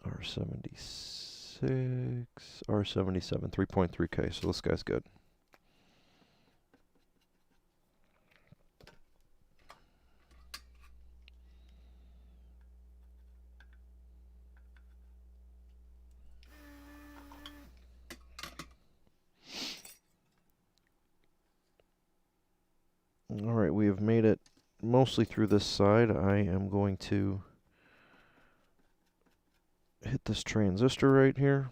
R76, R77, 3.3K. So this guy's good. Alright, we have made it mostly through this side. I am going to hit this transistor right here,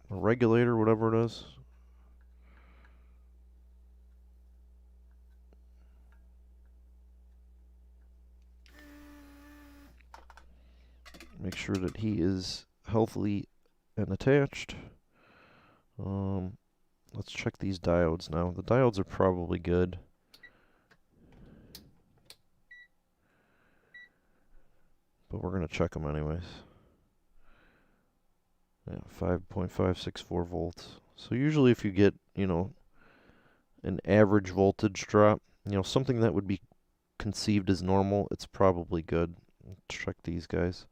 a regulator, whatever it is. Make sure that he is healthy and attached. Let's check these diodes now. The diodes are probably good. But we're going to check them anyways. Yeah, 5.564 volts. So usually if you get, you know, an average voltage drop, you know, something that would be conceived as normal, it's probably good. Let's check these guys.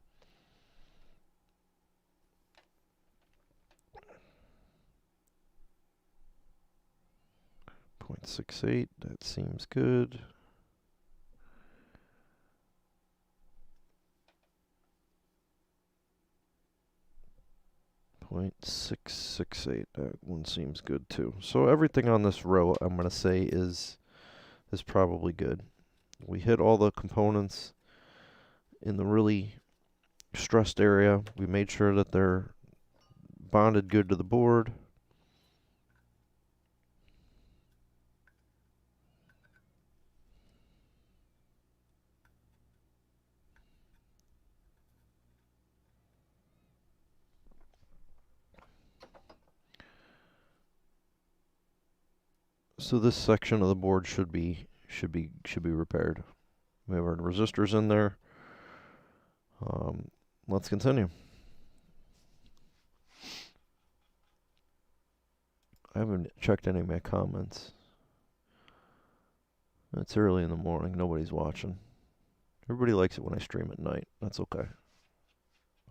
0.68, that seems good. 0.668, that one seems good too. So everything on this row, I'm going to say, is probably good. We hit all the components in the really stressed area. We made sure that they're bonded good to the board. So this section of the board should be repaired. We have our resistors in there. Let's continue. I haven't checked any of my comments. It's early in the morning. Nobody's watching. Everybody likes it when I stream at night. That's okay.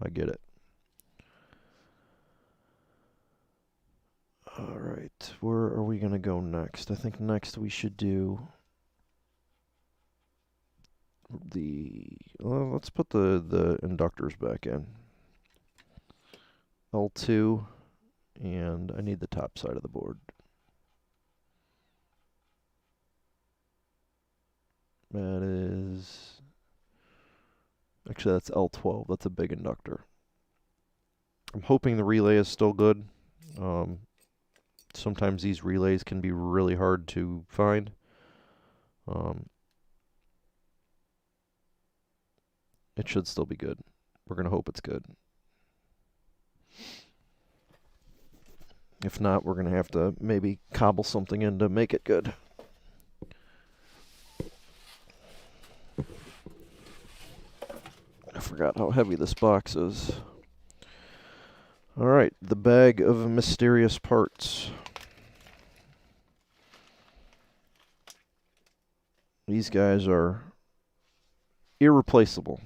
I get it. Alright, where are we going to go next? I think next we should do let's put the inductors back in. L2, and I need the top side of the board. That is... Actually, that's L12. That's a big inductor. I'm hoping the relay is still good. Sometimes these relays can be really hard to find. It should still be good. We're going to hope it's good. If not, we're going to have to maybe cobble something in to make it good. I forgot how heavy this box is. Alright, the bag of mysterious parts. These guys are irreplaceable.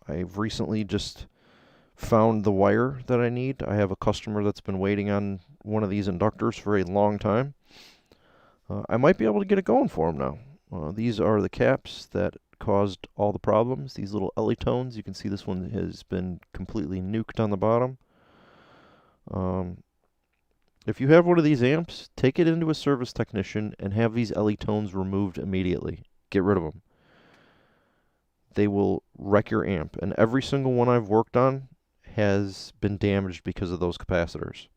I've recently just found the wire that I need. I have a customer that's been waiting on one of these inductors for a long time. I might be able to get it going for him now. These are the caps that caused all the problems. These little L-tones. You can see this one has been completely nuked on the bottom. If you have one of these amps, take it into a service technician and have these L-tones removed immediately. Get rid of them. They will wreck your amp. And every single one I've worked on has been damaged because of those capacitors.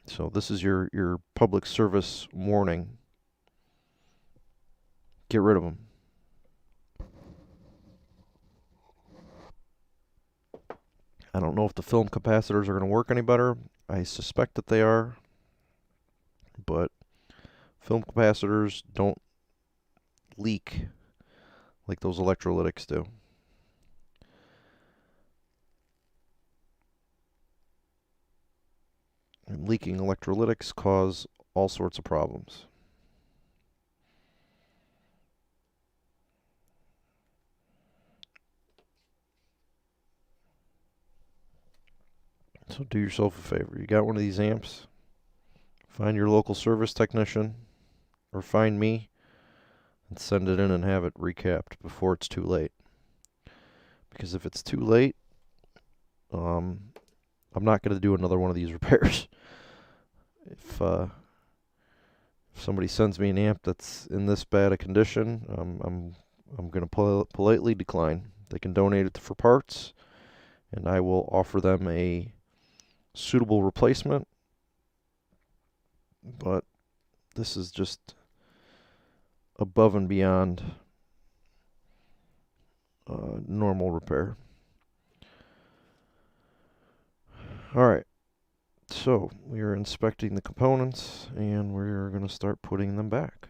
So this is your public service warning. Get rid of them. I don't know if the film capacitors are going to work any better. I suspect that they are. But film capacitors don't leak like those electrolytics do. And leaking electrolytics cause all sorts of problems. So do yourself a favor. You got one of these amps? Find your local service technician, or find me, and send it in and have it recapped before it's too late. Because if it's too late, I'm not going to do another one of these repairs. If somebody sends me an amp that's in this bad a condition, I'm going to politely decline. They can donate it for parts, and I will offer them a suitable replacement. But this is just above and beyond normal repair. Alright, so we are inspecting the components and we're going to start putting them back.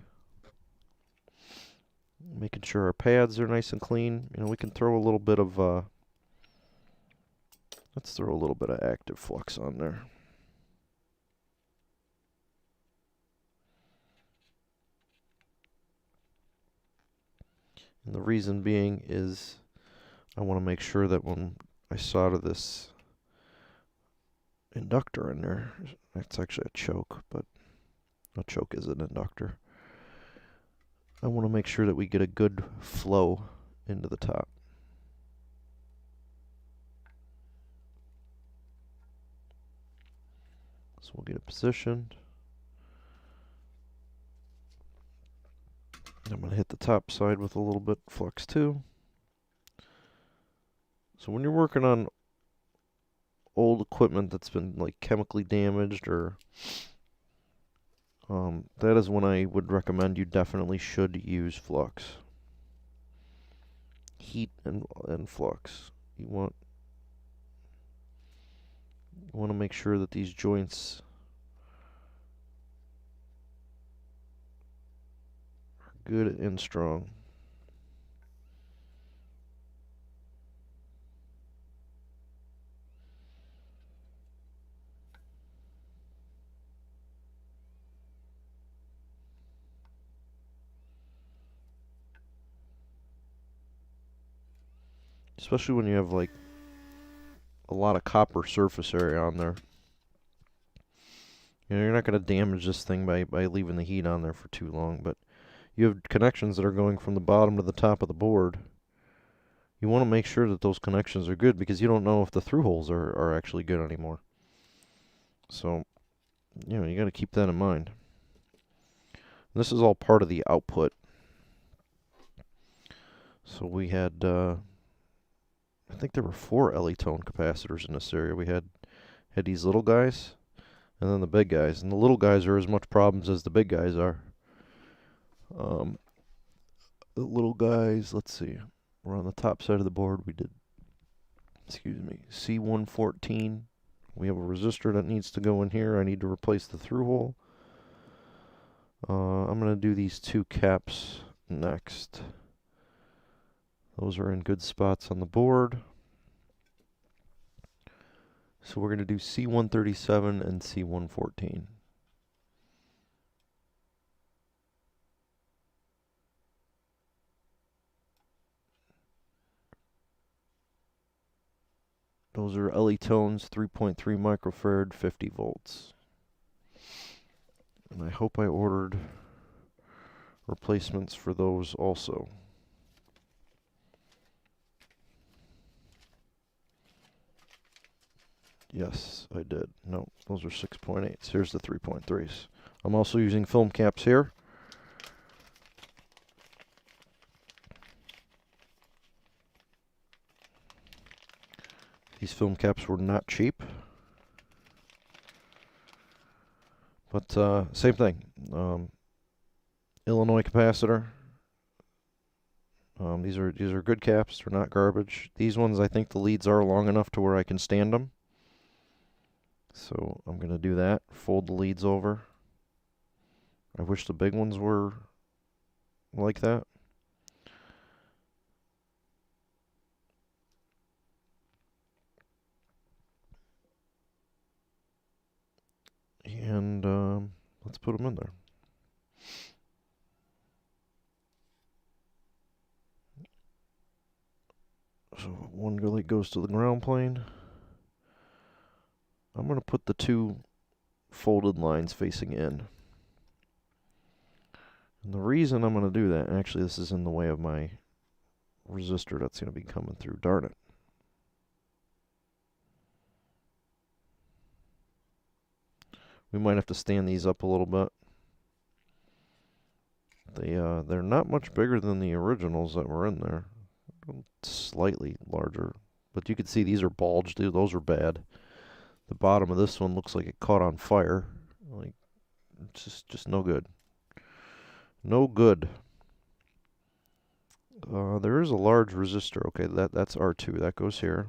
Making sure our pads are nice and clean. You know, we can throw a little bit of, let's throw a little bit of active flux on there. And the reason being is I want to make sure that when I solder this inductor in there, that's actually a choke, but a choke is an inductor. I want to make sure that we get a good flow into the top. So we'll get it positioned. I'm going to hit the top side with a little bit of flux too. So when you're working on old equipment that's been like chemically damaged, or that is when I would recommend you definitely should use flux. Heat and flux. You want to make sure that these joints are good and strong. Especially when you have like a lot of copper surface area on there. You know, you're not going to damage this thing by leaving the heat on there for too long, but you have connections that are going from the bottom to the top of the board. You want to make sure that those connections are good, because you don't know if the through holes are actually good anymore. So, you know, you got to keep that in mind. This is all part of the output. So we had, I think there were 4 LE-tone capacitors in this area. We had these little guys, and then the big guys. And the little guys are as much problems as the big guys are. The little guys, let's see, we're on the top side of the board. We did, excuse me, C114. We have a resistor that needs to go in here. I need to replace the through hole. I'm going to do these 2 caps next. Those are in good spots on the board. So we're going to do C137 and C114. Those are LE tones, 3.3 microfarad, 50 volts. And I hope I ordered replacements for those also. Yes, I did. No, those are 6.8s. Here's the 3.3s. I'm also using film caps here. These film caps were not cheap. But same thing. Illinois capacitor. These are good caps. They're not garbage. These ones, I think the leads are long enough to where I can stand them. So I'm going to do that. Fold the leads over. I wish the big ones were like that. And let's put them in there. So one lead goes to the ground plane. I'm going to put the 2 folded lines facing in. And the reason I'm going to do that, and actually this is in the way of my resistor that's going to be coming through, darn it. We might have to stand these up a little bit. They're not much bigger than the originals that were in there. Slightly larger. But you can see these are bulged, dude. Those are bad. The bottom of this one looks like it caught on fire. Like, it's just no good. No good. There is a large resistor. Okay, that's R2. That goes here.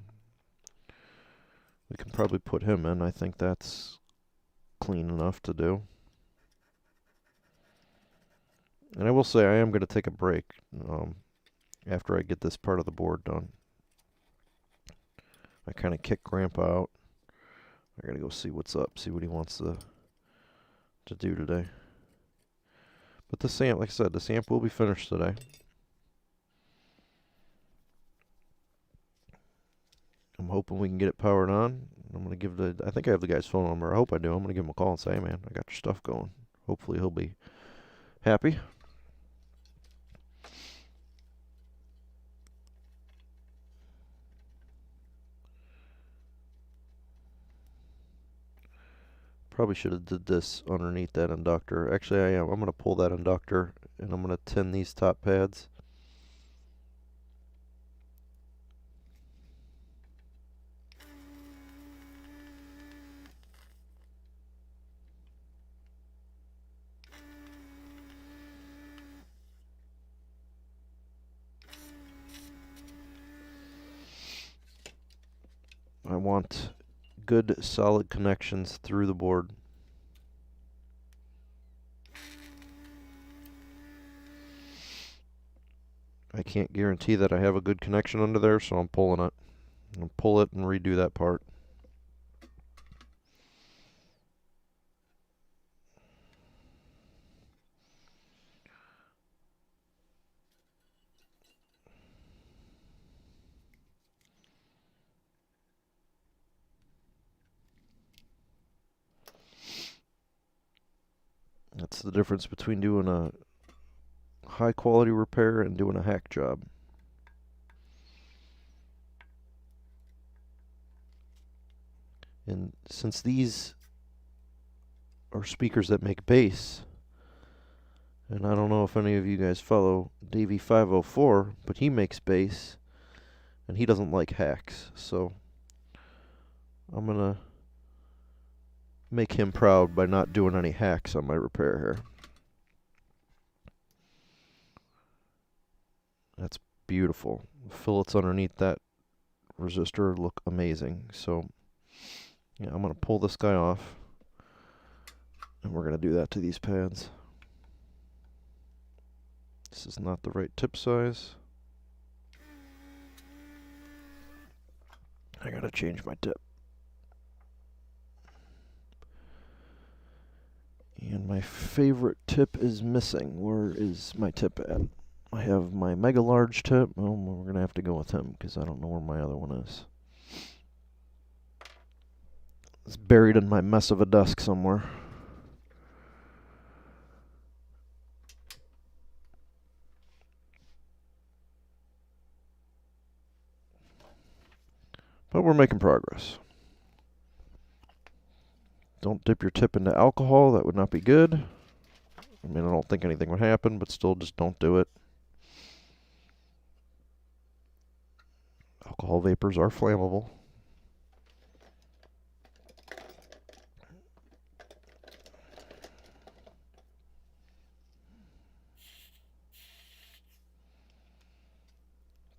We can probably put him in. I think that's clean enough to do. And I will say I am going to take a break after I get this part of the board done. I kind of kicked Grandpa out. I gotta go see what's up, see what he wants to do today. But the samp, like I said, the samp will be finished today. I'm hoping we can get it powered on. I'm gonna give I think I have the guy's phone number. I hope I do. I'm gonna give him a call and say, hey man, I got your stuff going. Hopefully he'll be happy. Probably should have did this underneath that inductor. Actually, I am. I'm going to pull that inductor, and I'm going to tin these top pads. I want good, solid connections through the board. I can't guarantee that I have a good connection under there, so I'm pulling it. I'll pull it and redo that part. That's the difference between doing a high quality repair and doing a hack job. And since these are speakers that make bass, And I don't know if any of you guys follow Davey504, but he makes bass, and he doesn't like hacks. So I'm gonna make him proud by not doing any hacks on my repair here. That's beautiful. The fillets underneath that resistor look amazing. So yeah, I'm gonna pull this guy off, and we're gonna do that to these pads. This is not the right tip size. I gotta change my tip. And my favorite tip is missing. Where is my tip at? I have my mega large tip. Well, we're going to have to go with him because I don't know where my other one is. It's buried in my mess of a desk somewhere. But we're making progress. Don't dip your tip into alcohol. That would not be good. I mean, I don't think anything would happen, but still just don't do it. Alcohol vapors are flammable.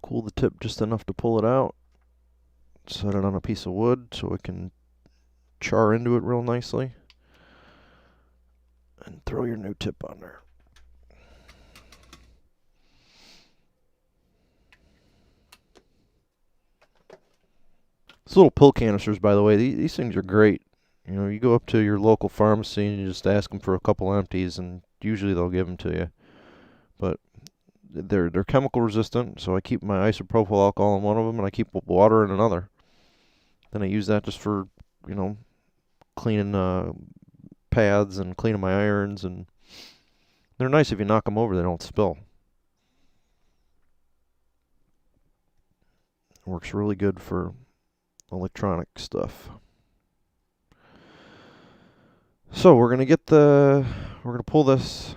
Cool the tip just enough to pull it out. Set it on a piece of wood so it can char into it real nicely. And throw your new tip on there. These little pill canisters, by the way, these things are great. You know, you go up to your local pharmacy and you just ask them for a couple empties, and usually they'll give them to you. But they're chemical resistant, so I keep my isopropyl alcohol in one of them, and I keep water in another. Then I use that just for, you know, cleaning pads and cleaning my irons, and they're nice if you knock them over; they don't spill. Works really good for electronic stuff. So we're gonna pull this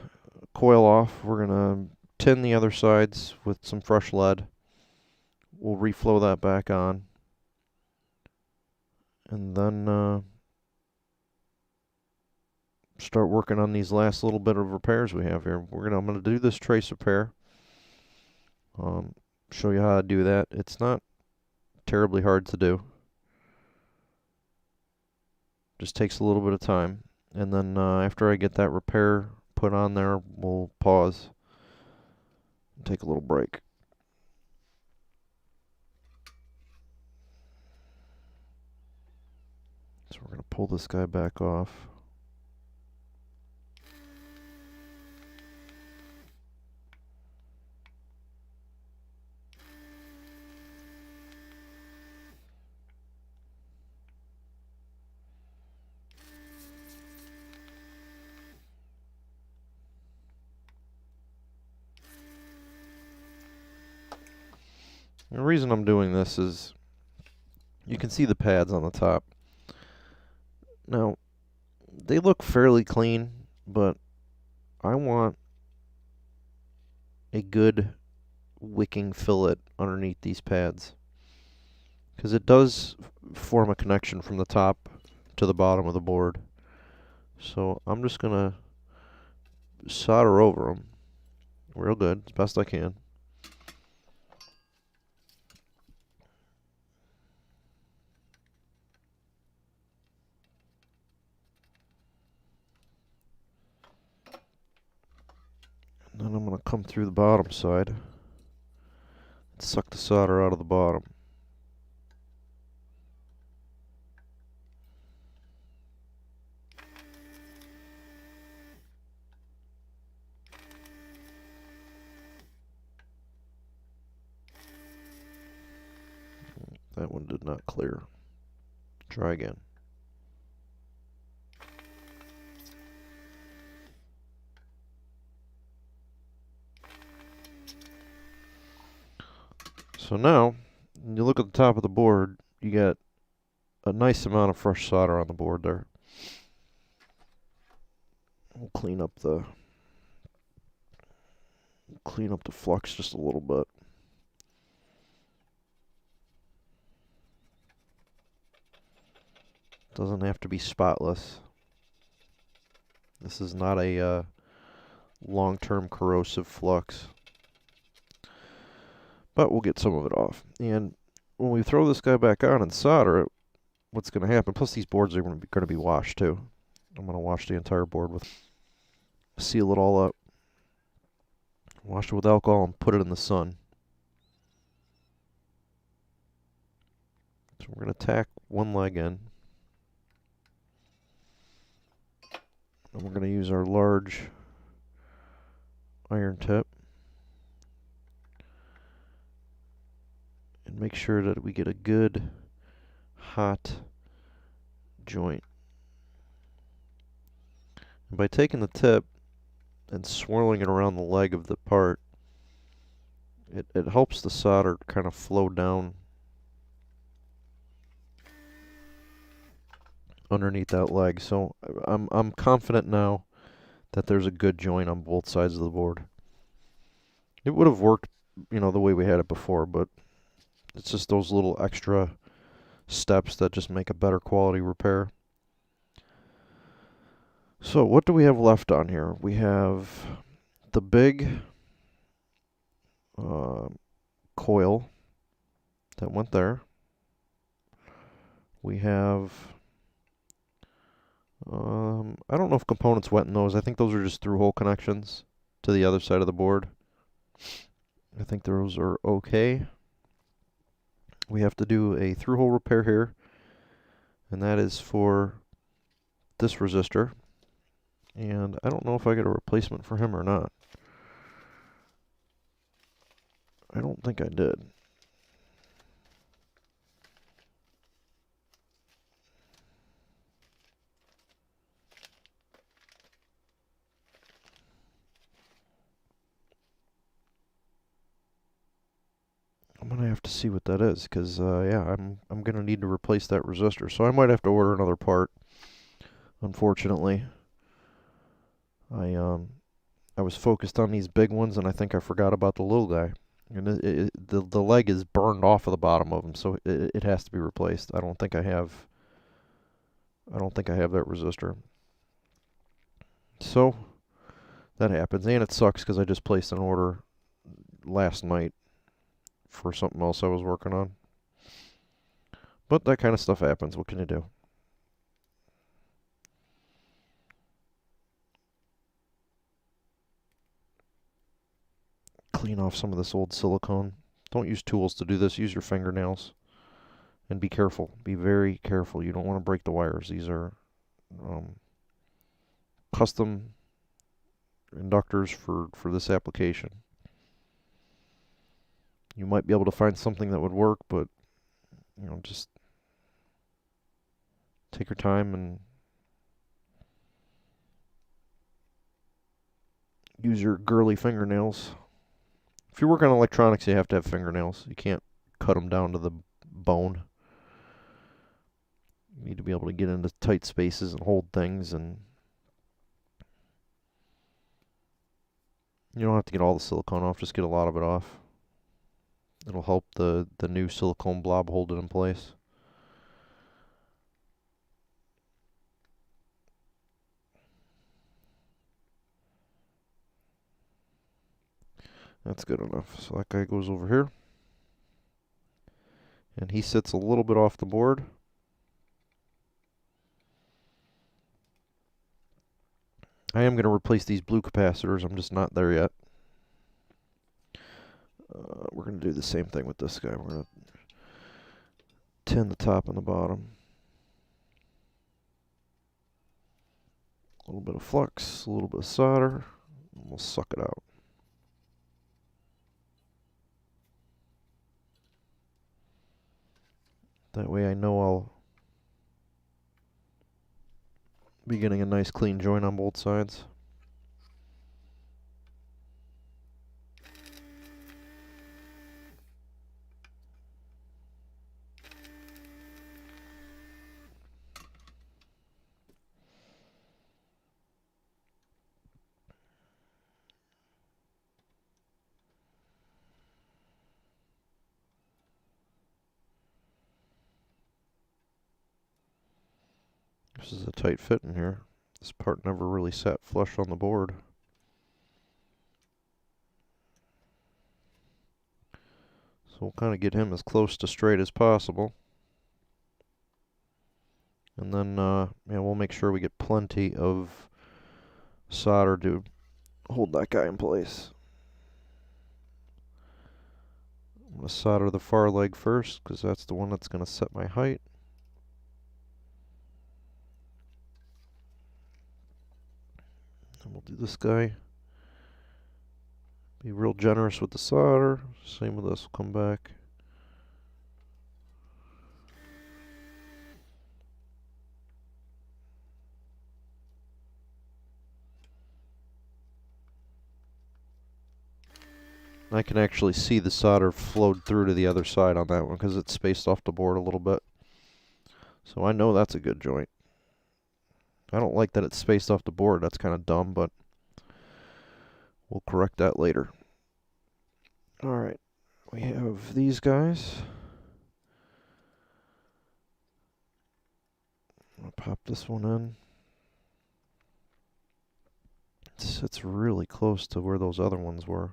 coil off. We're gonna tin the other sides with some fresh lead. We'll reflow that back on, and then start working on these last little bit of repairs we have here. I'm gonna do this trace repair. Show you how to do that. It's not terribly hard to do. Just takes a little bit of time. And then after I get that repair put on there, we'll pause and take a little break. So we're going to pull this guy back off. The reason I'm doing this is you can see the pads on the top. Now, they look fairly clean, but I want a good wicking fillet underneath these pads, because it does form a connection from the top to the bottom of the board. So I'm just going to solder over them real good, as best I can. And then I'm going to come through the bottom side and suck the solder out of the bottom. That one did not clear. Try again. So now, when you look at the top of the board, you get a nice amount of fresh solder on the board there. We'll clean up the Clean up the flux just a little bit. Doesn't have to be spotless. This is not a long-term corrosive flux. But we'll get some of it off. And when we throw this guy back on and solder it, what's going to happen, plus these boards are going to be washed too. I'm going to wash the entire board with, seal it all up. Wash it with alcohol and put it in the sun. So we're going to tack one leg in. And we're going to use our large iron tip. And make sure that we get a good hot joint. And by taking the tip and swirling it around the leg of the part, it helps the solder kind of flow down underneath that leg. So I'm confident now that there's a good joint on both sides of the board. It would have worked, you know, the way we had it before, but it's just those little extra steps that just make a better quality repair. So what do we have left on here? We have the big coil that went there. We have, I don't know if components went in those. I think those are just through-hole connections to the other side of the board. I think those are okay. We have to do a through-hole repair here, and that is for this resistor. And I don't know if I get a replacement for him or not. I don't think I did. I'm gonna have to see what that is, because yeah, I'm gonna need to replace that resistor. So I might have to order another part. Unfortunately, I was focused on these big ones, and I think I forgot about the little guy. And the leg is burned off of the bottom of them, so it has to be replaced. I don't think I have that resistor. So that happens, and it sucks because I just placed an order last night for something else I was working on. But that kind of stuff happens. What can you do? Clean off some of this old silicone. Don't use tools to do this. Use your fingernails. And be careful. Be very careful. You don't want to break the wires. These are custom inductors for this application. You might be able to find something that would work, but you know, just take your time and use your girly fingernails. If you work on electronics, you have to have fingernails. You can't cut them down to the bone. You need to be able to get into tight spaces and hold things, and you don't have to get all the silicone off, just get a lot of it off. It'll help the new silicone blob hold it in place. That's good enough. So that guy goes over here. And he sits a little bit off the board. I am going to replace these blue capacitors. I'm just not there yet. We're going to do the same thing with this guy. We're going to tin the top and the bottom. A little bit of flux, a little bit of solder, and we'll suck it out. That way I know I'll be getting a nice clean joint on both sides. This is a tight fit in here. This part never really sat flush on the board. So we'll kind of get him as close to straight as possible. And then we'll make sure we get plenty of solder to hold that guy in place. I'm going to solder the far leg first because that's the one that's going to set my height. And we'll do this guy. Be real generous with the solder. Same with this. We'll come back. I can actually see the solder flowed through to the other side on that one because it's spaced off the board a little bit. So I know that's a good joint. I don't like that it's spaced off the board. That's kind of dumb, but we'll correct that later. Alright, we have these guys. I'll pop this one in. It sits really close to where those other ones were.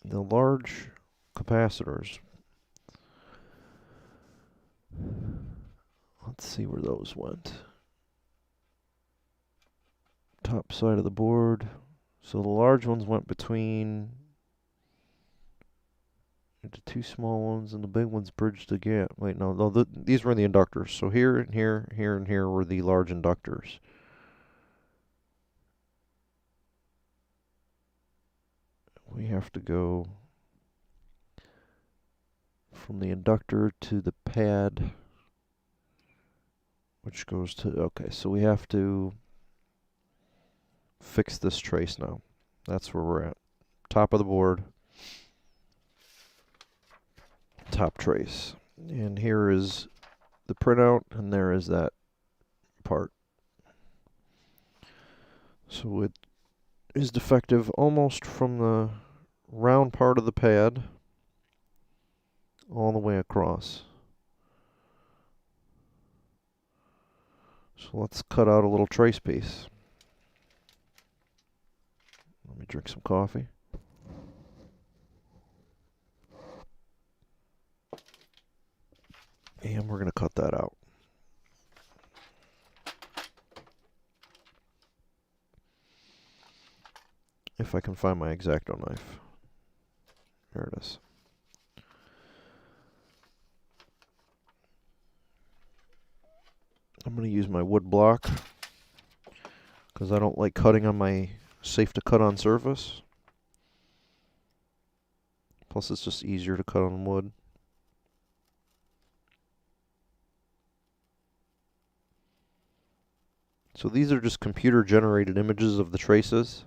The large capacitors. Let's see where those went. Top side of the board. So the large ones went between the two small ones, and the big ones bridged the gap. Wait, no, these were in the inductors. So here and here, here and here were the large inductors. We have to go from the inductor to the pad, which goes to, okay, so we have to fix this trace now. That's where we're at. Top of the board, top trace. And here is the printout, and there is that part. So it is defective almost from the round part of the pad all the way across. So let's cut out a little trace piece. Let me drink some coffee. And we're going to cut that out. If I can find my X-Acto knife. There it is. I'm going to use my wood block because I don't like cutting on my safe to cut on surface. Plus it's just easier to cut on wood. So these are just computer generated images of the traces.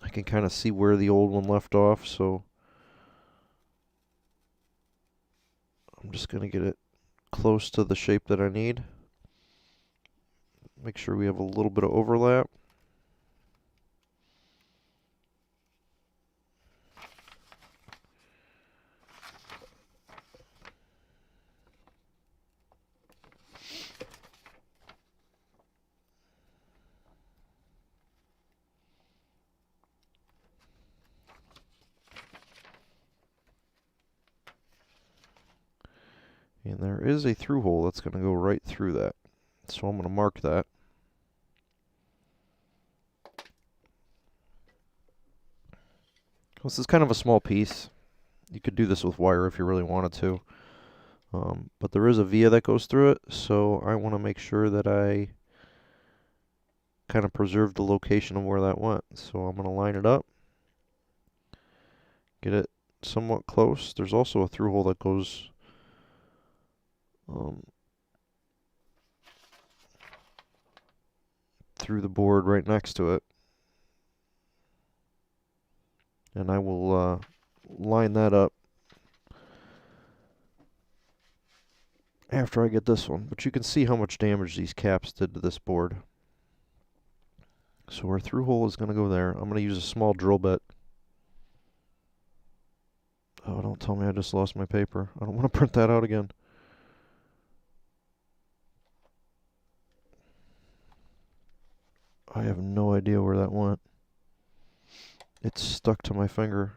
I can kind of see where the old one left off, so I'm just going to get it close to the shape that I need. Make sure we have a little bit of overlap. And there is a through hole that's going to go right through that. So I'm going to mark that. This is kind of a small piece. You could do this with wire if you really wanted to. But there is a via that goes through it, so I want to make sure that I kind of preserve the location of where that went. So I'm going to line it up. Get it somewhat close. There's also a through hole that goes through the board right next to it. And I will line that up after I get this one. But you can see how much damage these caps did to this board. So our through hole is going to go there. I'm going to use a small drill bit. Oh, don't tell me I just lost my paper. I don't want to print that out again. I have no idea where that went. It's stuck to my finger.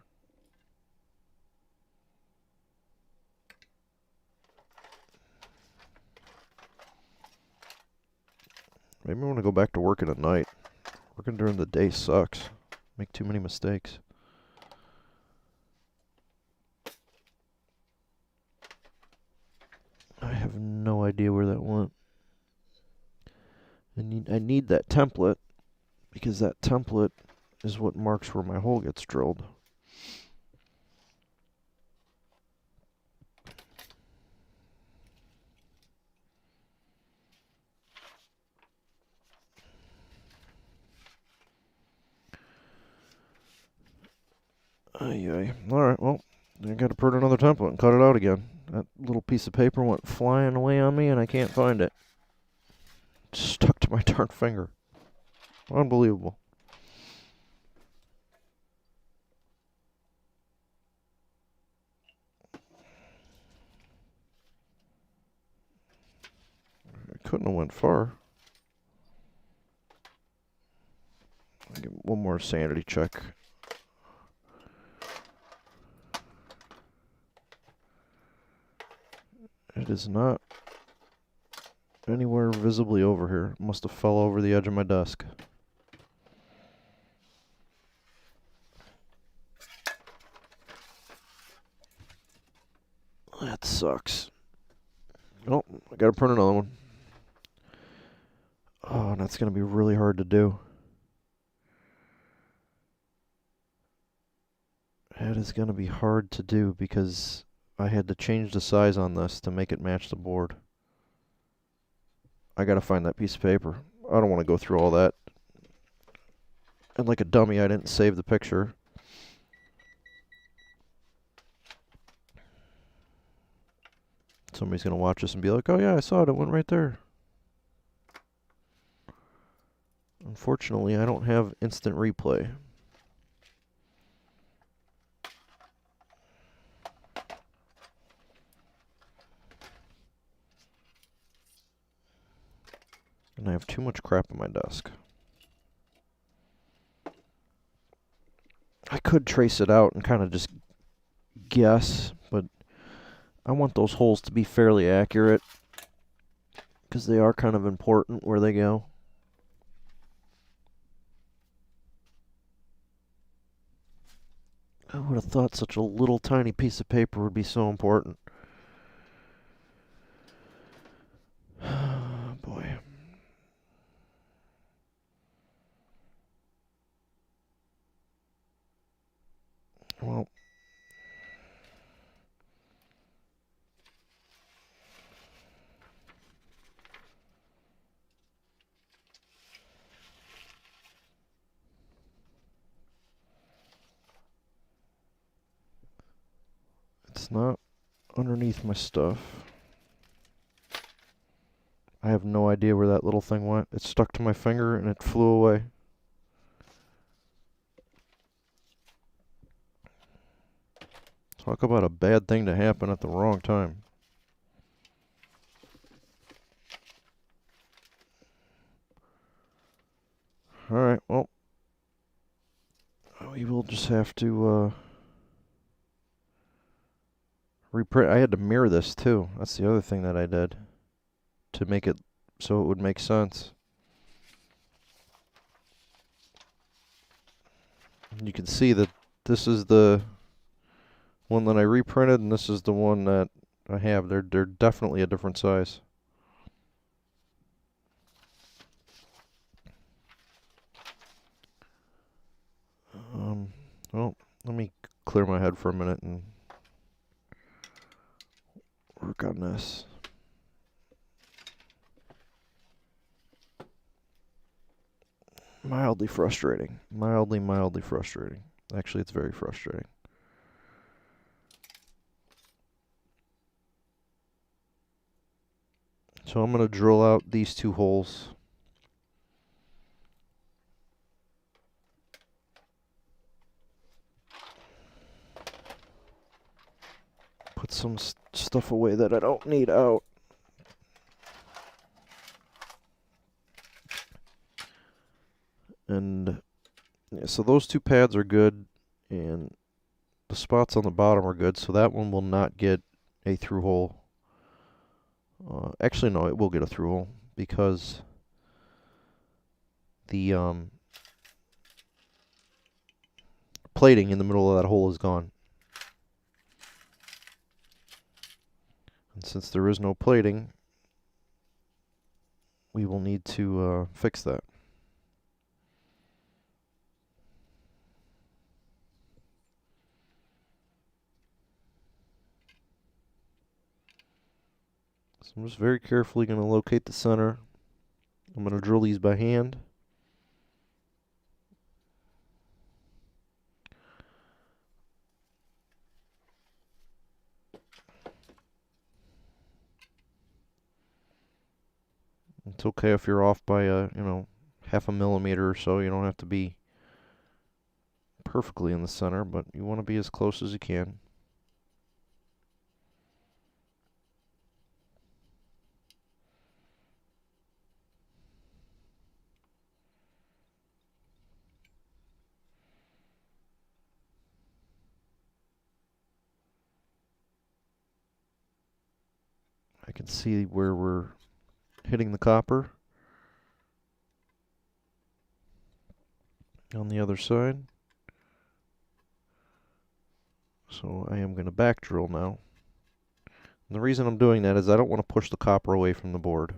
Maybe I want to go back to working at night. Working during the day sucks. Make too many mistakes. I have no idea where that went. I need that template because that template is what marks where my hole gets drilled. Alright, well, I gotta print another template and cut it out again. That little piece of paper went flying away on me and I can't find it. It's stuck to my darn finger. Unbelievable. I couldn't have went far. I'll give one more sanity check. It is not anywhere visibly over here. It must have fell over the edge of my desk. That sucks. Oh, I gotta print another one. Oh, and that's gonna be really hard to do. It is gonna be hard to do because I had to change the size on this to make it match the board. I gotta find that piece of paper. I don't want to go through all that. And like a dummy, I didn't save the picture. Somebody's gonna watch this and be like, oh yeah, I saw it, it went right there. Unfortunately, I don't have instant replay. And I have too much crap on my desk. I could trace it out and kind of just guess, but I want those holes to be fairly accurate because they are kind of important where they go. I would have thought such a little tiny piece of paper would be so important. Boy. Well, it's not underneath my stuff. I have no idea where that little thing went. It stuck to my finger and it flew away. Talk about a bad thing to happen at the wrong time. Alright, well, we will just have to reprint. I had to mirror this too. That's the other thing that I did to make it so it would make sense. And you can see that this is the one that I reprinted and this is the one that I have. They're definitely a different size. Well, let me clear my head for a minute and work on this. Mildly frustrating. Mildly frustrating. Actually, it's very frustrating. So I'm going to drill out these two holes. put some stuff away that I don't need out. And yeah, so those two pads are good, and the spots on the bottom are good, so that one will not get a through hole. Actually, no, it will get a through hole because the plating in the middle of that hole is gone. And since there is no plating, we will need to fix that. So I'm just very carefully going to locate the center. I'm going to drill these by hand. It's okay if you're off by half a millimeter or so. You don't have to be perfectly in the center, but you want to be as close as you can. I can see where we're hitting the copper on the other side. So I am going to back drill now. And the reason I'm doing that is I don't want to push the copper away from the board.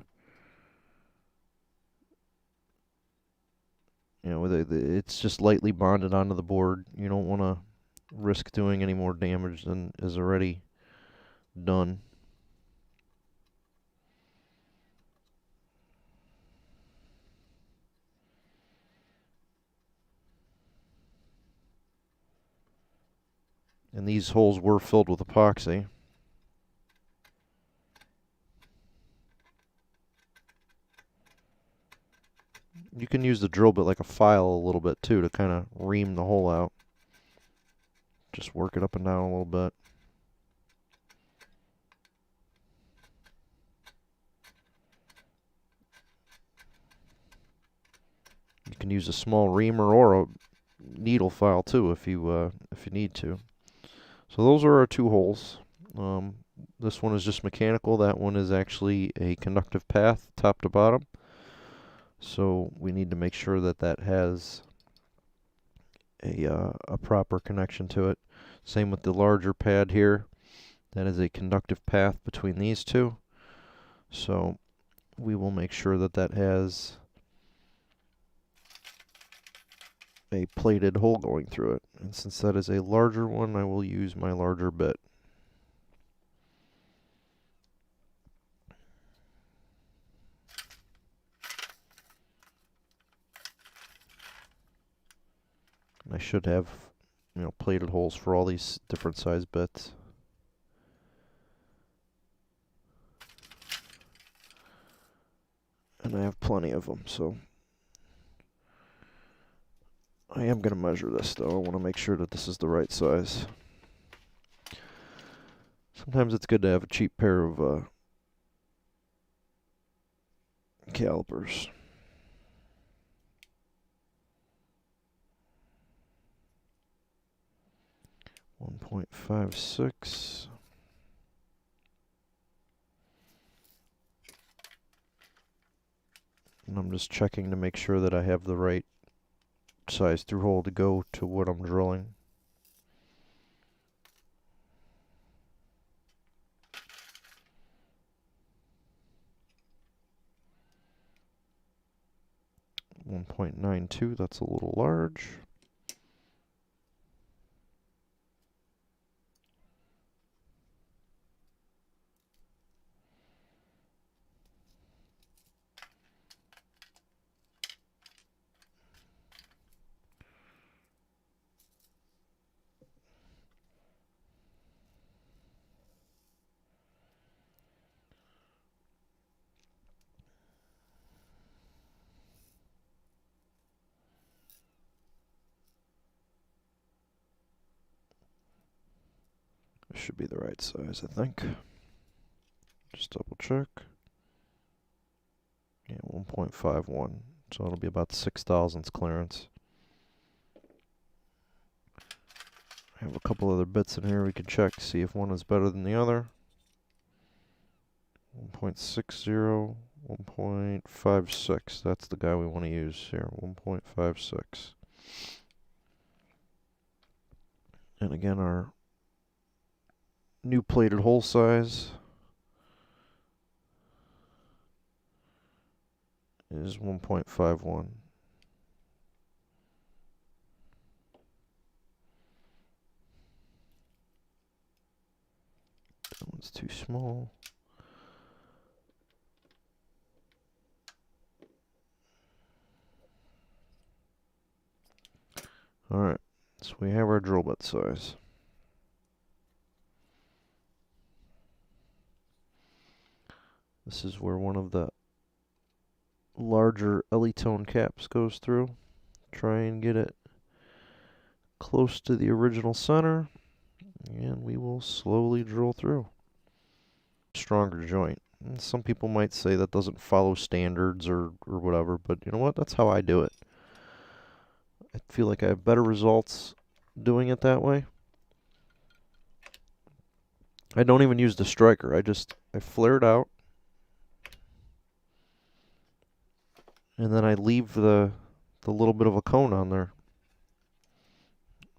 You know, it's just lightly bonded onto the board. You don't want to risk doing any more damage than is already done. And these holes were filled with epoxy. You can use the drill bit like a file a little bit too to kind of ream the hole out. Just work it up and down a little bit. You can use a small reamer or a needle file too if you need to. So those are our two holes. This one is just mechanical. That one is actually a conductive path, top to bottom. So we need to make sure that that has a proper connection to it. Same with the larger pad here. That is a conductive path between these two. So we will make sure that that has a plated hole going through it. And since that is a larger one, I will use my larger bit. And I should have, plated holes for all these different size bits. And I have plenty of them, so I am going to measure this though. I want to make sure that this is the right size. Sometimes it's good to have a cheap pair of calipers. .56. And I'm just checking to make sure that I have the right size through hole to go to what I'm drilling. .92, that's a little large. Should be the right size, I think. Just double check. Yeah, 1.51. So it'll be about 6 thousandths clearance. I have a couple other bits in here we can check, see if one is better than the other. 1.60, 1.56. That's the guy we want to use here. 1.56. And again, our new plated hole size is 1.51. That one's too small. Alright, so we have our drill bit size. This is where one of the larger LE-tone caps goes through. Try and get it close to the original center, and we will slowly drill through. Stronger joint. And some people might say that doesn't follow standards or whatever, but you know what? That's how I do it. I feel like I have better results doing it that way. I don't even use the striker. I flare it out, and then I leave the little bit of a cone on there.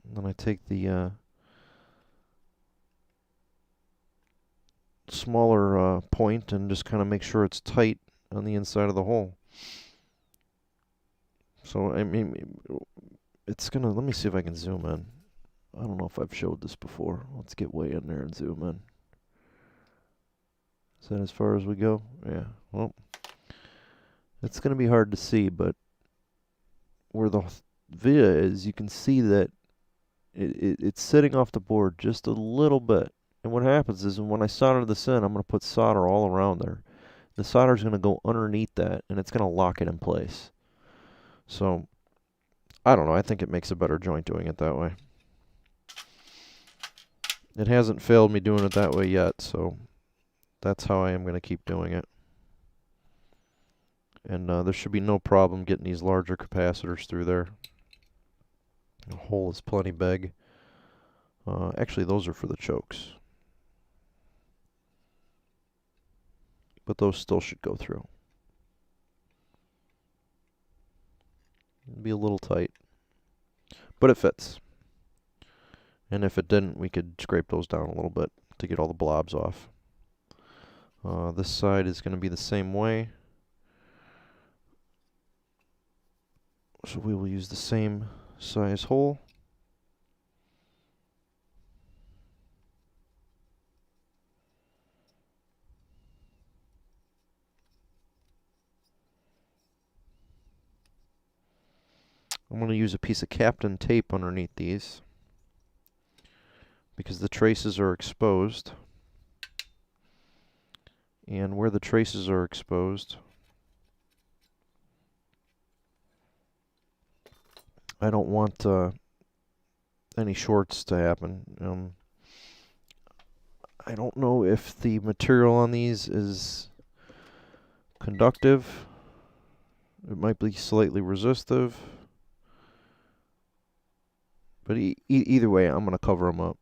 And then I take the smaller point and just kind of make sure it's tight on the inside of the hole. So, I mean, it's gonna, let me see if I can zoom in. I don't know if I've showed this before. Let's get way in there and zoom in. Is that as far as we go? Yeah, well, it's gonna be hard to see, but where the via is, you can see that it's sitting off the board just a little bit. And what happens is when I solder this in, I'm going to put solder all around there. The solder is going to go underneath that, and it's going to lock it in place. So, I don't know. I think it makes a better joint doing it that way. It hasn't failed me doing it that way yet, so that's how I am going to keep doing it. And there should be no problem getting these larger capacitors through there. The hole is plenty big. Actually, those are for the chokes. But those still should go through. It'd be a little tight, but it fits. And if it didn't, we could scrape those down a little bit to get all the blobs off. This side is going to be the same way. So we will use the same size hole. I'm going to use a piece of Captain tape underneath these because the traces are exposed. And where the traces are exposed, I don't want any shorts to happen. I don't know if the material on these is conductive. It might be slightly resistive. But either way, I'm going to cover them up.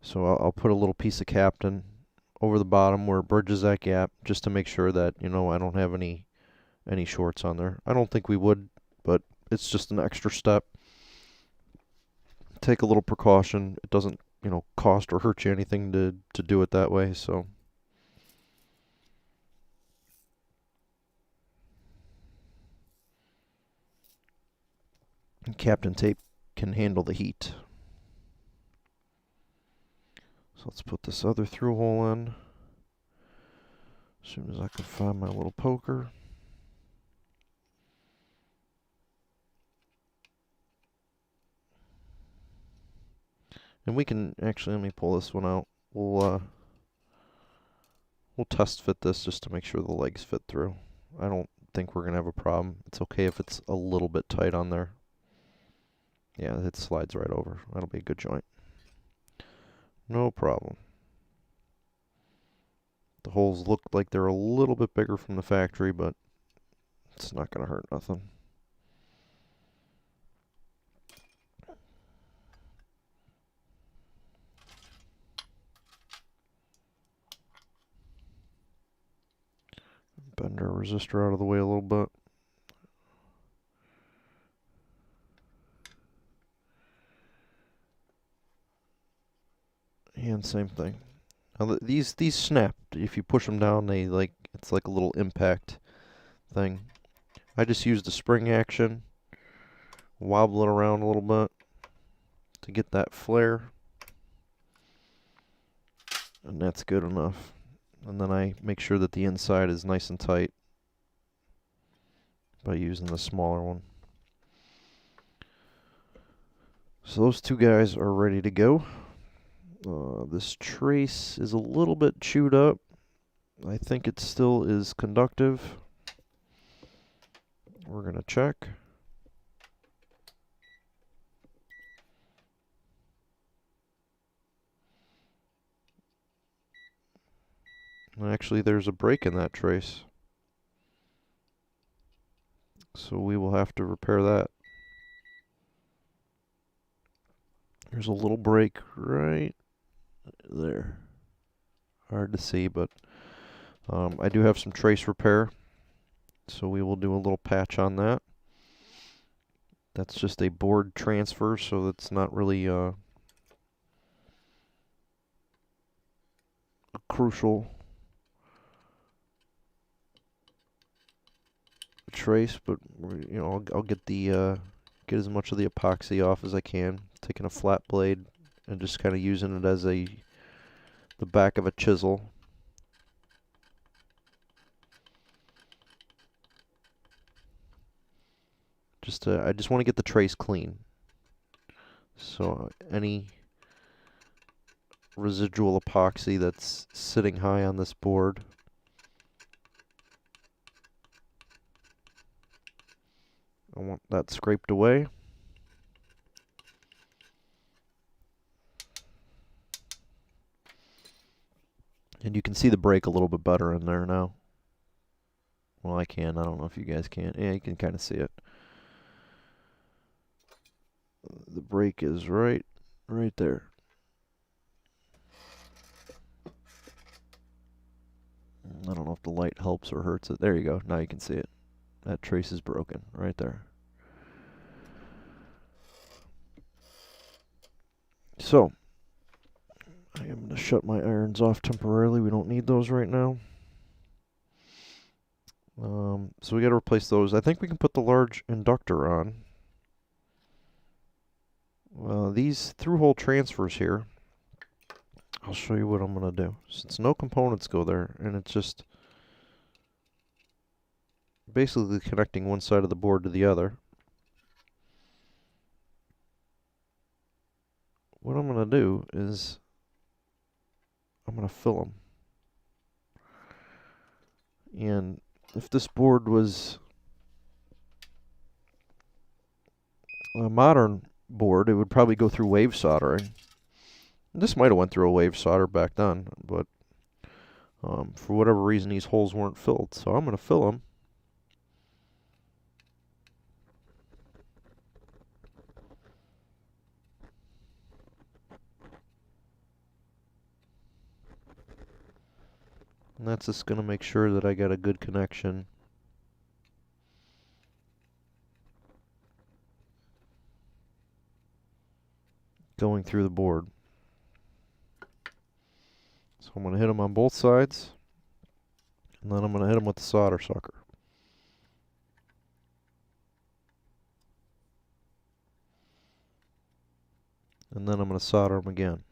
So I'll put a little piece of Captain over the bottom where it bridges that gap, just to make sure that, you know, I don't have any shorts on there. I don't think we would, but it's just an extra step. Take a little precaution. It doesn't, you know, cost or hurt you anything to do it that way, so. And Captain tape can handle the heat. So let's put this other through hole in. As soon as I can find my little poker. And we can actually, let me pull this one out. We'll test fit this just to make sure the legs fit through. I don't think we're gonna have a problem. It's okay if it's a little bit tight on there. Yeah, it slides right over. That'll be a good joint. No problem. The holes look like they're a little bit bigger from the factory, but it's not gonna hurt nothing. Bend our resistor out of the way a little bit. And same thing. Now these snap. If you push them down, it's like a little impact thing. I just used the spring action, wobble it around a little bit to get that flare, and that's good enough. And then I make sure that the inside is nice and tight by using the smaller one. So those two guys are ready to go. This trace is a little bit chewed up. I think it still is conductive. We're going to check. Actually, there's a break in that trace. So we will have to repair that. There's a little break right there. Hard to see, but I do have some trace repair. So we will do a little patch on that. That's just a board transfer, so that's not really a crucial trace, but you know, I'll get the get as much of the epoxy off as I can, taking a flat blade and just kind of using it as the back of a chisel. I just want to get the trace clean. So any residual epoxy that's sitting high on this board, I want that scraped away. And you can see the break a little bit better in there now. Well, I can. I don't know if you guys can. Yeah, you can kind of see it. The break is right there. I don't know if the light helps or hurts it. There you go. Now you can see it. That trace is broken right there. So, I am going to shut my irons off temporarily. We don't need those right now. So we got to replace those. I think we can put the large inductor on. These through-hole transfers here, I'll show you what I'm going to do. Since no components go there, and it's just basically connecting one side of the board to the other, what I'm going to do is I'm going to fill them. And if this board was a modern board, it would probably go through wave soldering. This might have went through a wave solder back then, but for whatever reason these holes weren't filled. So I'm going to fill them. And that's just going to make sure that I got a good connection. Going through the board. So I'm going to hit them on both sides, and then I'm going to hit them with the solder sucker. And then I'm going to solder them again.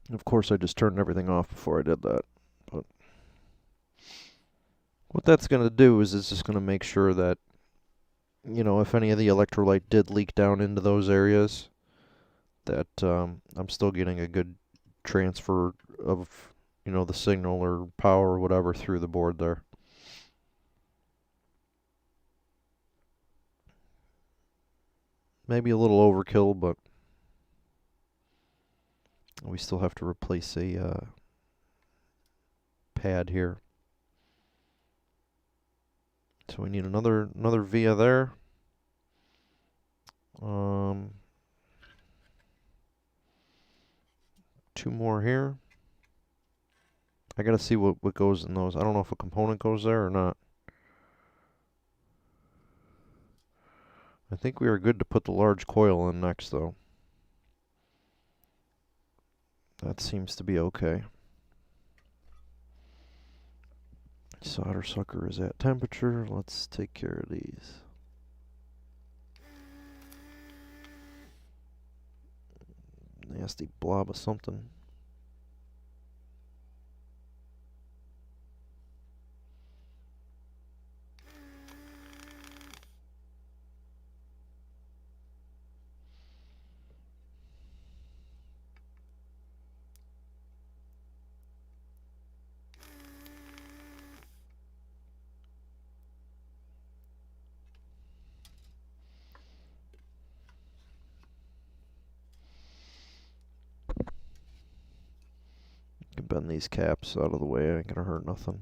And of course I just turned everything off before I did that. But what that's going to do is it's just going to make sure that, you know, if any of the electrolyte did leak down into those areas, that I'm still getting a good transfer of, you know, the signal or power or whatever through the board there. Maybe a little overkill, but we still have to replace a pad here. So we need another via there. Two more here. I gotta see what goes in those. I don't know if a component goes there or not. I think we are good to put the large coil in next, though. That seems to be okay. Solder sucker is at temperature. Let's take care of these. Nasty blob of something. Can bend these caps out of the way. Ain't gonna hurt nothing.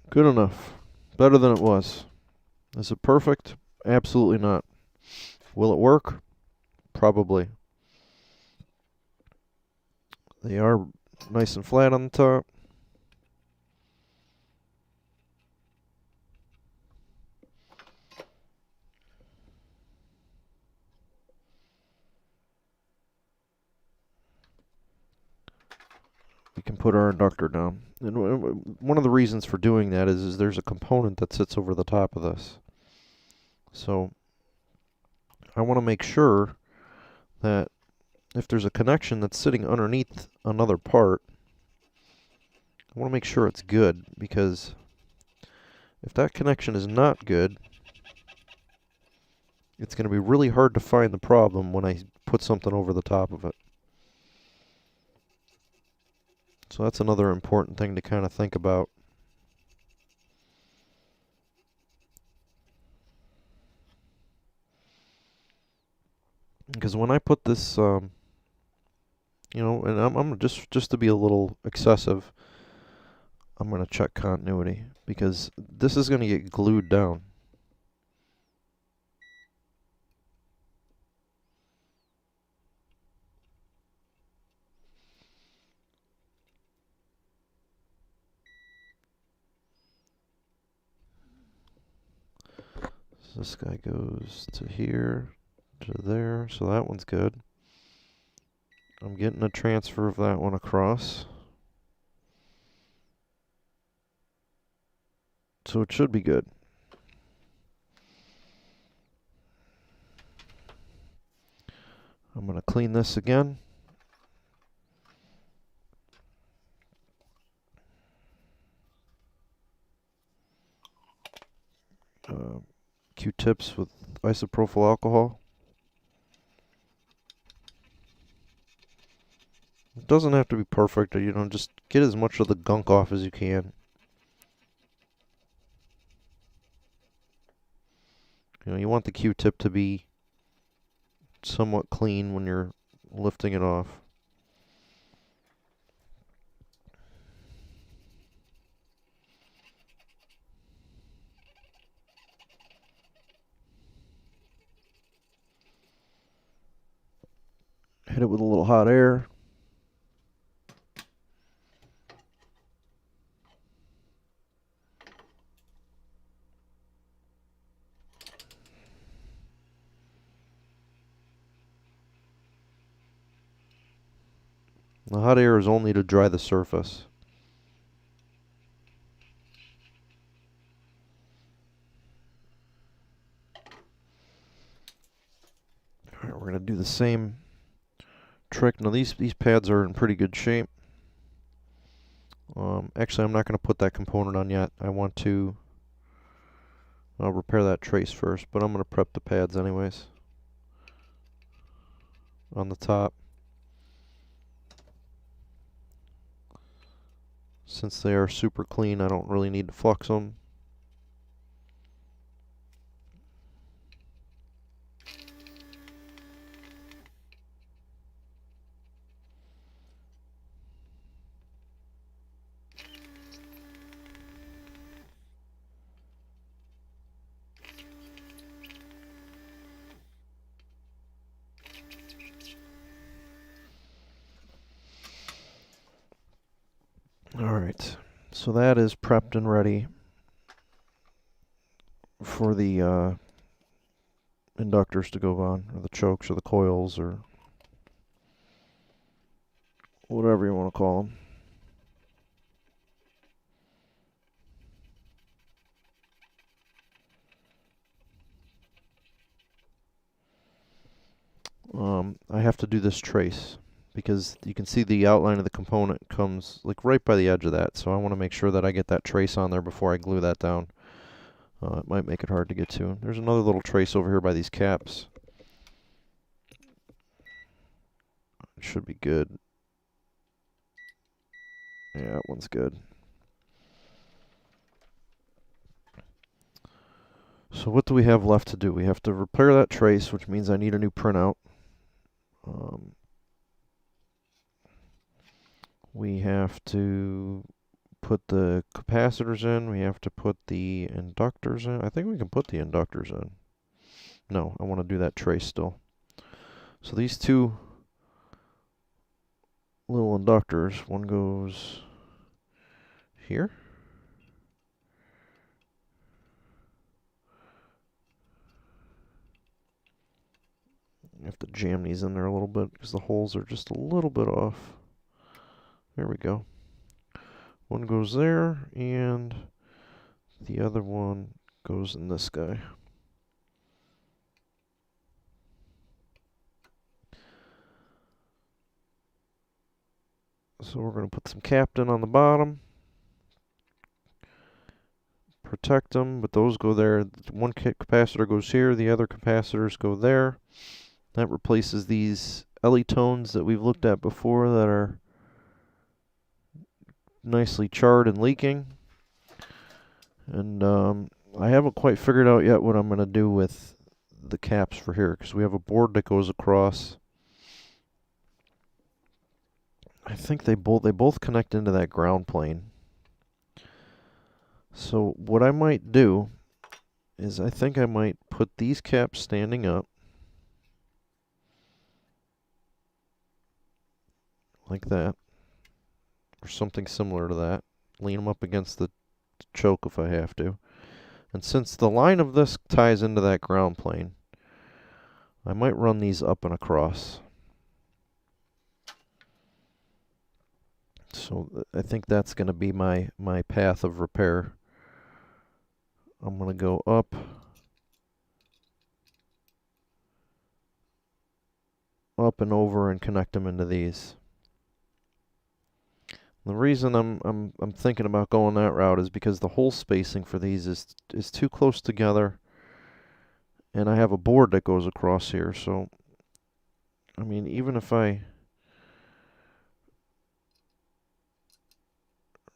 Good enough. Better than it was. Is it perfect? Absolutely not. Will it work? Probably. They are nice and flat on the top. We can put our inductor down. And one of the reasons for doing that is there's a component that sits over the top of this. So I want to make sure that if there's a connection that's sitting underneath another part, I want to make sure it's good, because if that connection is not good, it's going to be really hard to find the problem when I put something over the top of it. So that's another important thing to kind of think about. Because when I put this, you know, and I'm just to be a little excessive, I'm going to check continuity, because this is going to get glued down. So this guy goes to here, to there, so that one's good. I'm getting a transfer of that one across. So it should be good. I'm going to clean this again. Q-tips with isopropyl alcohol. It doesn't have to be perfect, you know, just get as much of the gunk off as you can. You know, you want the Q-tip to be somewhat clean when you're lifting it off. Hit it with a little hot air. The hot air is only to dry the surface. Alright, we're going to do the same trick. Now these pads are in pretty good shape. Actually, I'm not going to put that component on yet. I want to repair that trace first, but I'm going to prep the pads anyways on the top. Since they are super clean, I don't really need to flux them. Alright, so that is prepped and ready for the inductors to go on, or the chokes, or the coils, or whatever you want to call them. I have to do this trace because you can see the outline of the component comes like right by the edge of that, so I want to make sure that I get that trace on there before I glue that down. It might make it hard to get to. There's another little trace over here by these caps. It should be good. Yeah, that one's good. So what do we have left to do? We have to repair that trace, which means I need a new printout. We have to put the capacitors in. We have to put the inductors in. I think we can put the inductors in. No, I want to do that trace still. So these two little inductors, one goes here. You have to jam these in there a little bit because the holes are just a little bit off. There we go. One goes there, and the other one goes in this guy. So we're going to put some Captain on the bottom. Protect them, but those go there. One capacitor goes here, the other capacitors go there. That replaces these LE tones that we've looked at before that are nicely charred and leaking. And I haven't quite figured out yet what I'm going to do with the caps for here, because we have a board that goes across. I think they both connect into that ground plane. So what I might do is I think I might put these caps standing up like that, or something similar to that. Lean them up against the choke if I have to. And since the line of this ties into that ground plane, I might run these up and across. So I think that's going to be my path of repair. I'm going to go up, and over and connect them into these. The reason I'm thinking about going that route is because the hole spacing for these is too close together, and I have a board that goes across here. So, I mean, even if I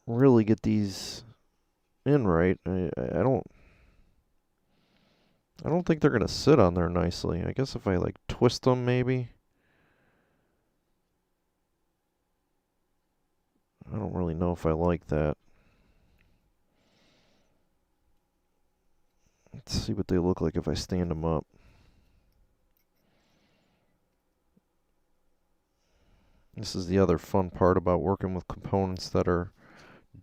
really get these in right, I don't think they're gonna sit on there nicely. I guess if I like twist them, maybe. I don't really know if I like that. Let's see what they look like if I stand them up. This is the other fun part about working with components that are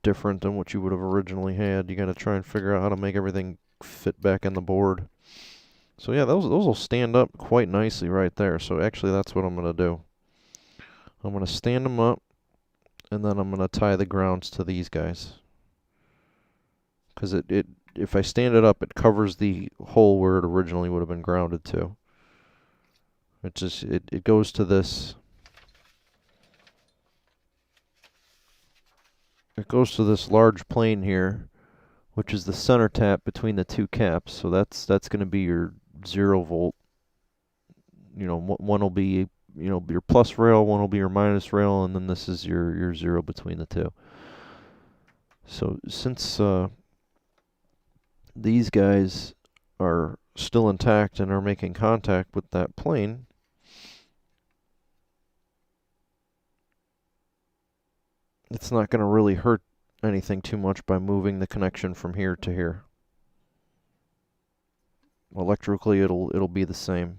different than what you would have originally had. You got to try and figure out how to make everything fit back in the board. So yeah, those will stand up quite nicely right there. So actually that's what I'm going to do. I'm going to stand them up, and then I'm going to tie the grounds to these guys. Because if I stand it up, it covers the hole where it originally would have been grounded to. It goes to this. It goes to this large plane here, which is the center tap between the two caps. So that's going to be your 0 volt. You know, one will be, you know, your plus rail, one will be your minus rail, and then this is your 0 between the two. So since these guys are still intact and are making contact with that plane, it's not going to really hurt anything too much by moving the connection from here to here. Electrically, it'll be the same,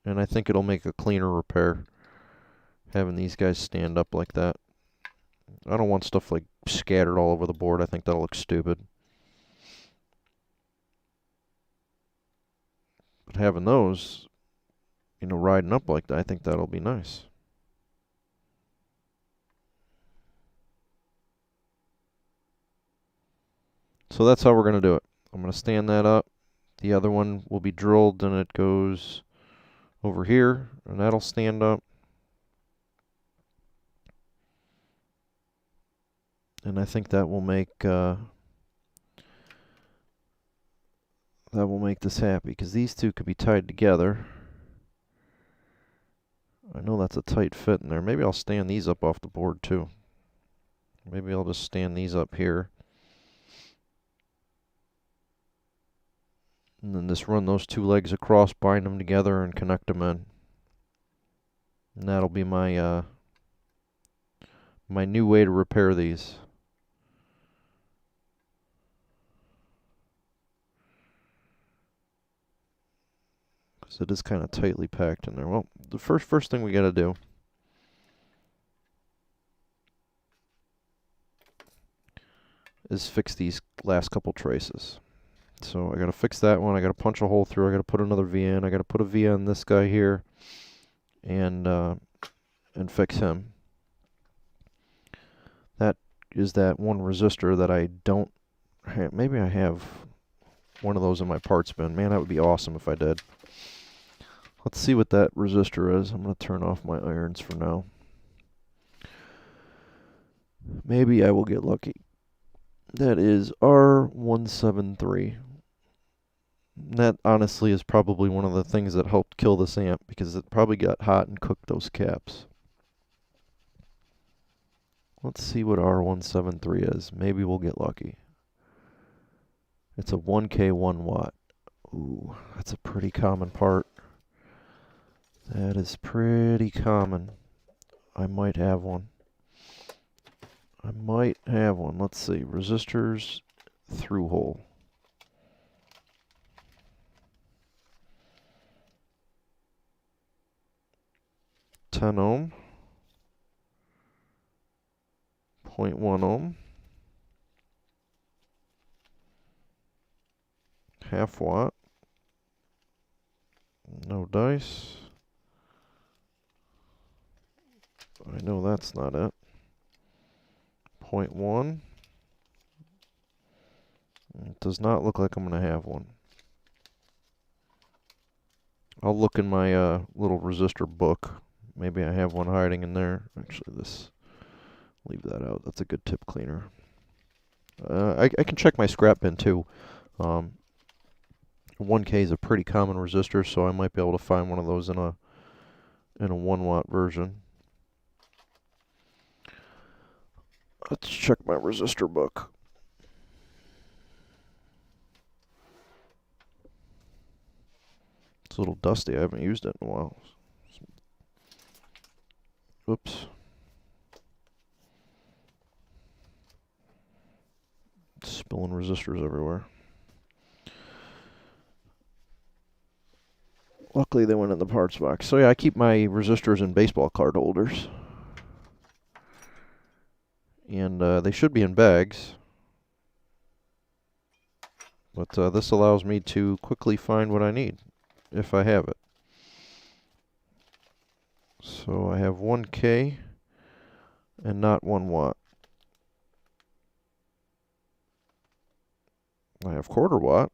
and I think it'll make a cleaner repair having these guys stand up like that. I don't want stuff like scattered all over the board. I think that'll look stupid. But having those, you know, riding up like that, I think that'll be nice. So that's how we're going to do it. I'm going to stand that up. The other one will be drilled, and it goes over here, and that'll stand up. And I think that will make this happy, because these two could be tied together. I know that's a tight fit in there. Maybe I'll stand these up off the board too. Maybe I'll just stand these up here. And then just run those two legs across, bind them together, and connect them in. And that'll be my my new way to repair these. Because it is kind of tightly packed in there. Well, the first thing we got to do is fix these last couple traces. So I got to fix that one. I got to punch a hole through. I got to put another V in. I got to put a V on this guy here, and fix him. That is that one resistor that I don't have. Maybe I have one of those in my parts bin. Man, that would be awesome if I did. Let's see what that resistor is. I'm going to turn off my irons for now. Maybe I will get lucky. That is R173. That honestly is probably one of the things that helped kill this amp, because it probably got hot and cooked those caps. Let's see what R173 is. Maybe we'll get lucky. It's a 1K 1 watt. Ooh, that's a pretty common part. That is pretty common. I might have one. Let's see. Resistors, through hole. 10 ohm. 0.1 ohm. Half watt. No dice. I know that's not it. 0.1. It does not look like I'm going to have one. I'll look in my little resistor book. Maybe I have one hiding in there. Actually, leave that out. That's a good tip cleaner. I can check my scrap bin too. 1K is a pretty common resistor, so I might be able to find one of those in a 1 watt version. Let's check my resistor book. It's a little dusty. I haven't used it in a while. Oops. Spilling resistors everywhere. Luckily they went in the parts box. So yeah, I keep my resistors in baseball card holders. And they should be in bags. But this allows me to quickly find what I need, if I have it. So I have 1K. and not 1 watt. I have quarter watt,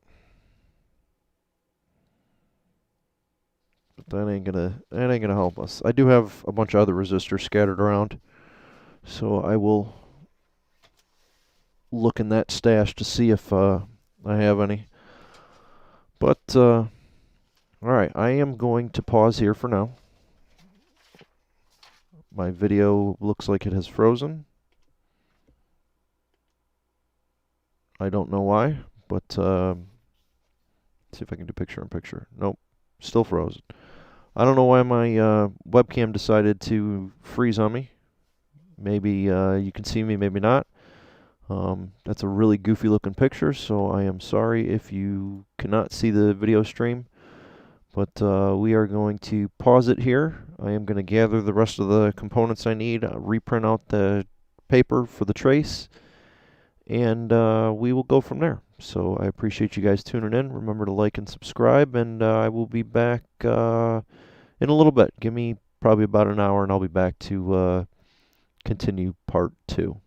but that ain't gonna help us. I do have a bunch of other resistors scattered around, so I will look in that stash to see if I have any. But all right, I am going to pause here for now. My video looks like it has frozen. I don't know why, but see if I can do picture in picture. Nope, still frozen. I don't know why my webcam decided to freeze on me. Maybe you can see me, maybe not. That's a really goofy looking picture, so I am sorry if you cannot see the video stream. But we are going to pause it here. I am going to gather the rest of the components I need, reprint out the paper for the trace, and we will go from there. So I appreciate you guys tuning in. Remember to like and subscribe, and I will be back in a little bit. Give me probably about an hour, and I'll be back to continue part 2.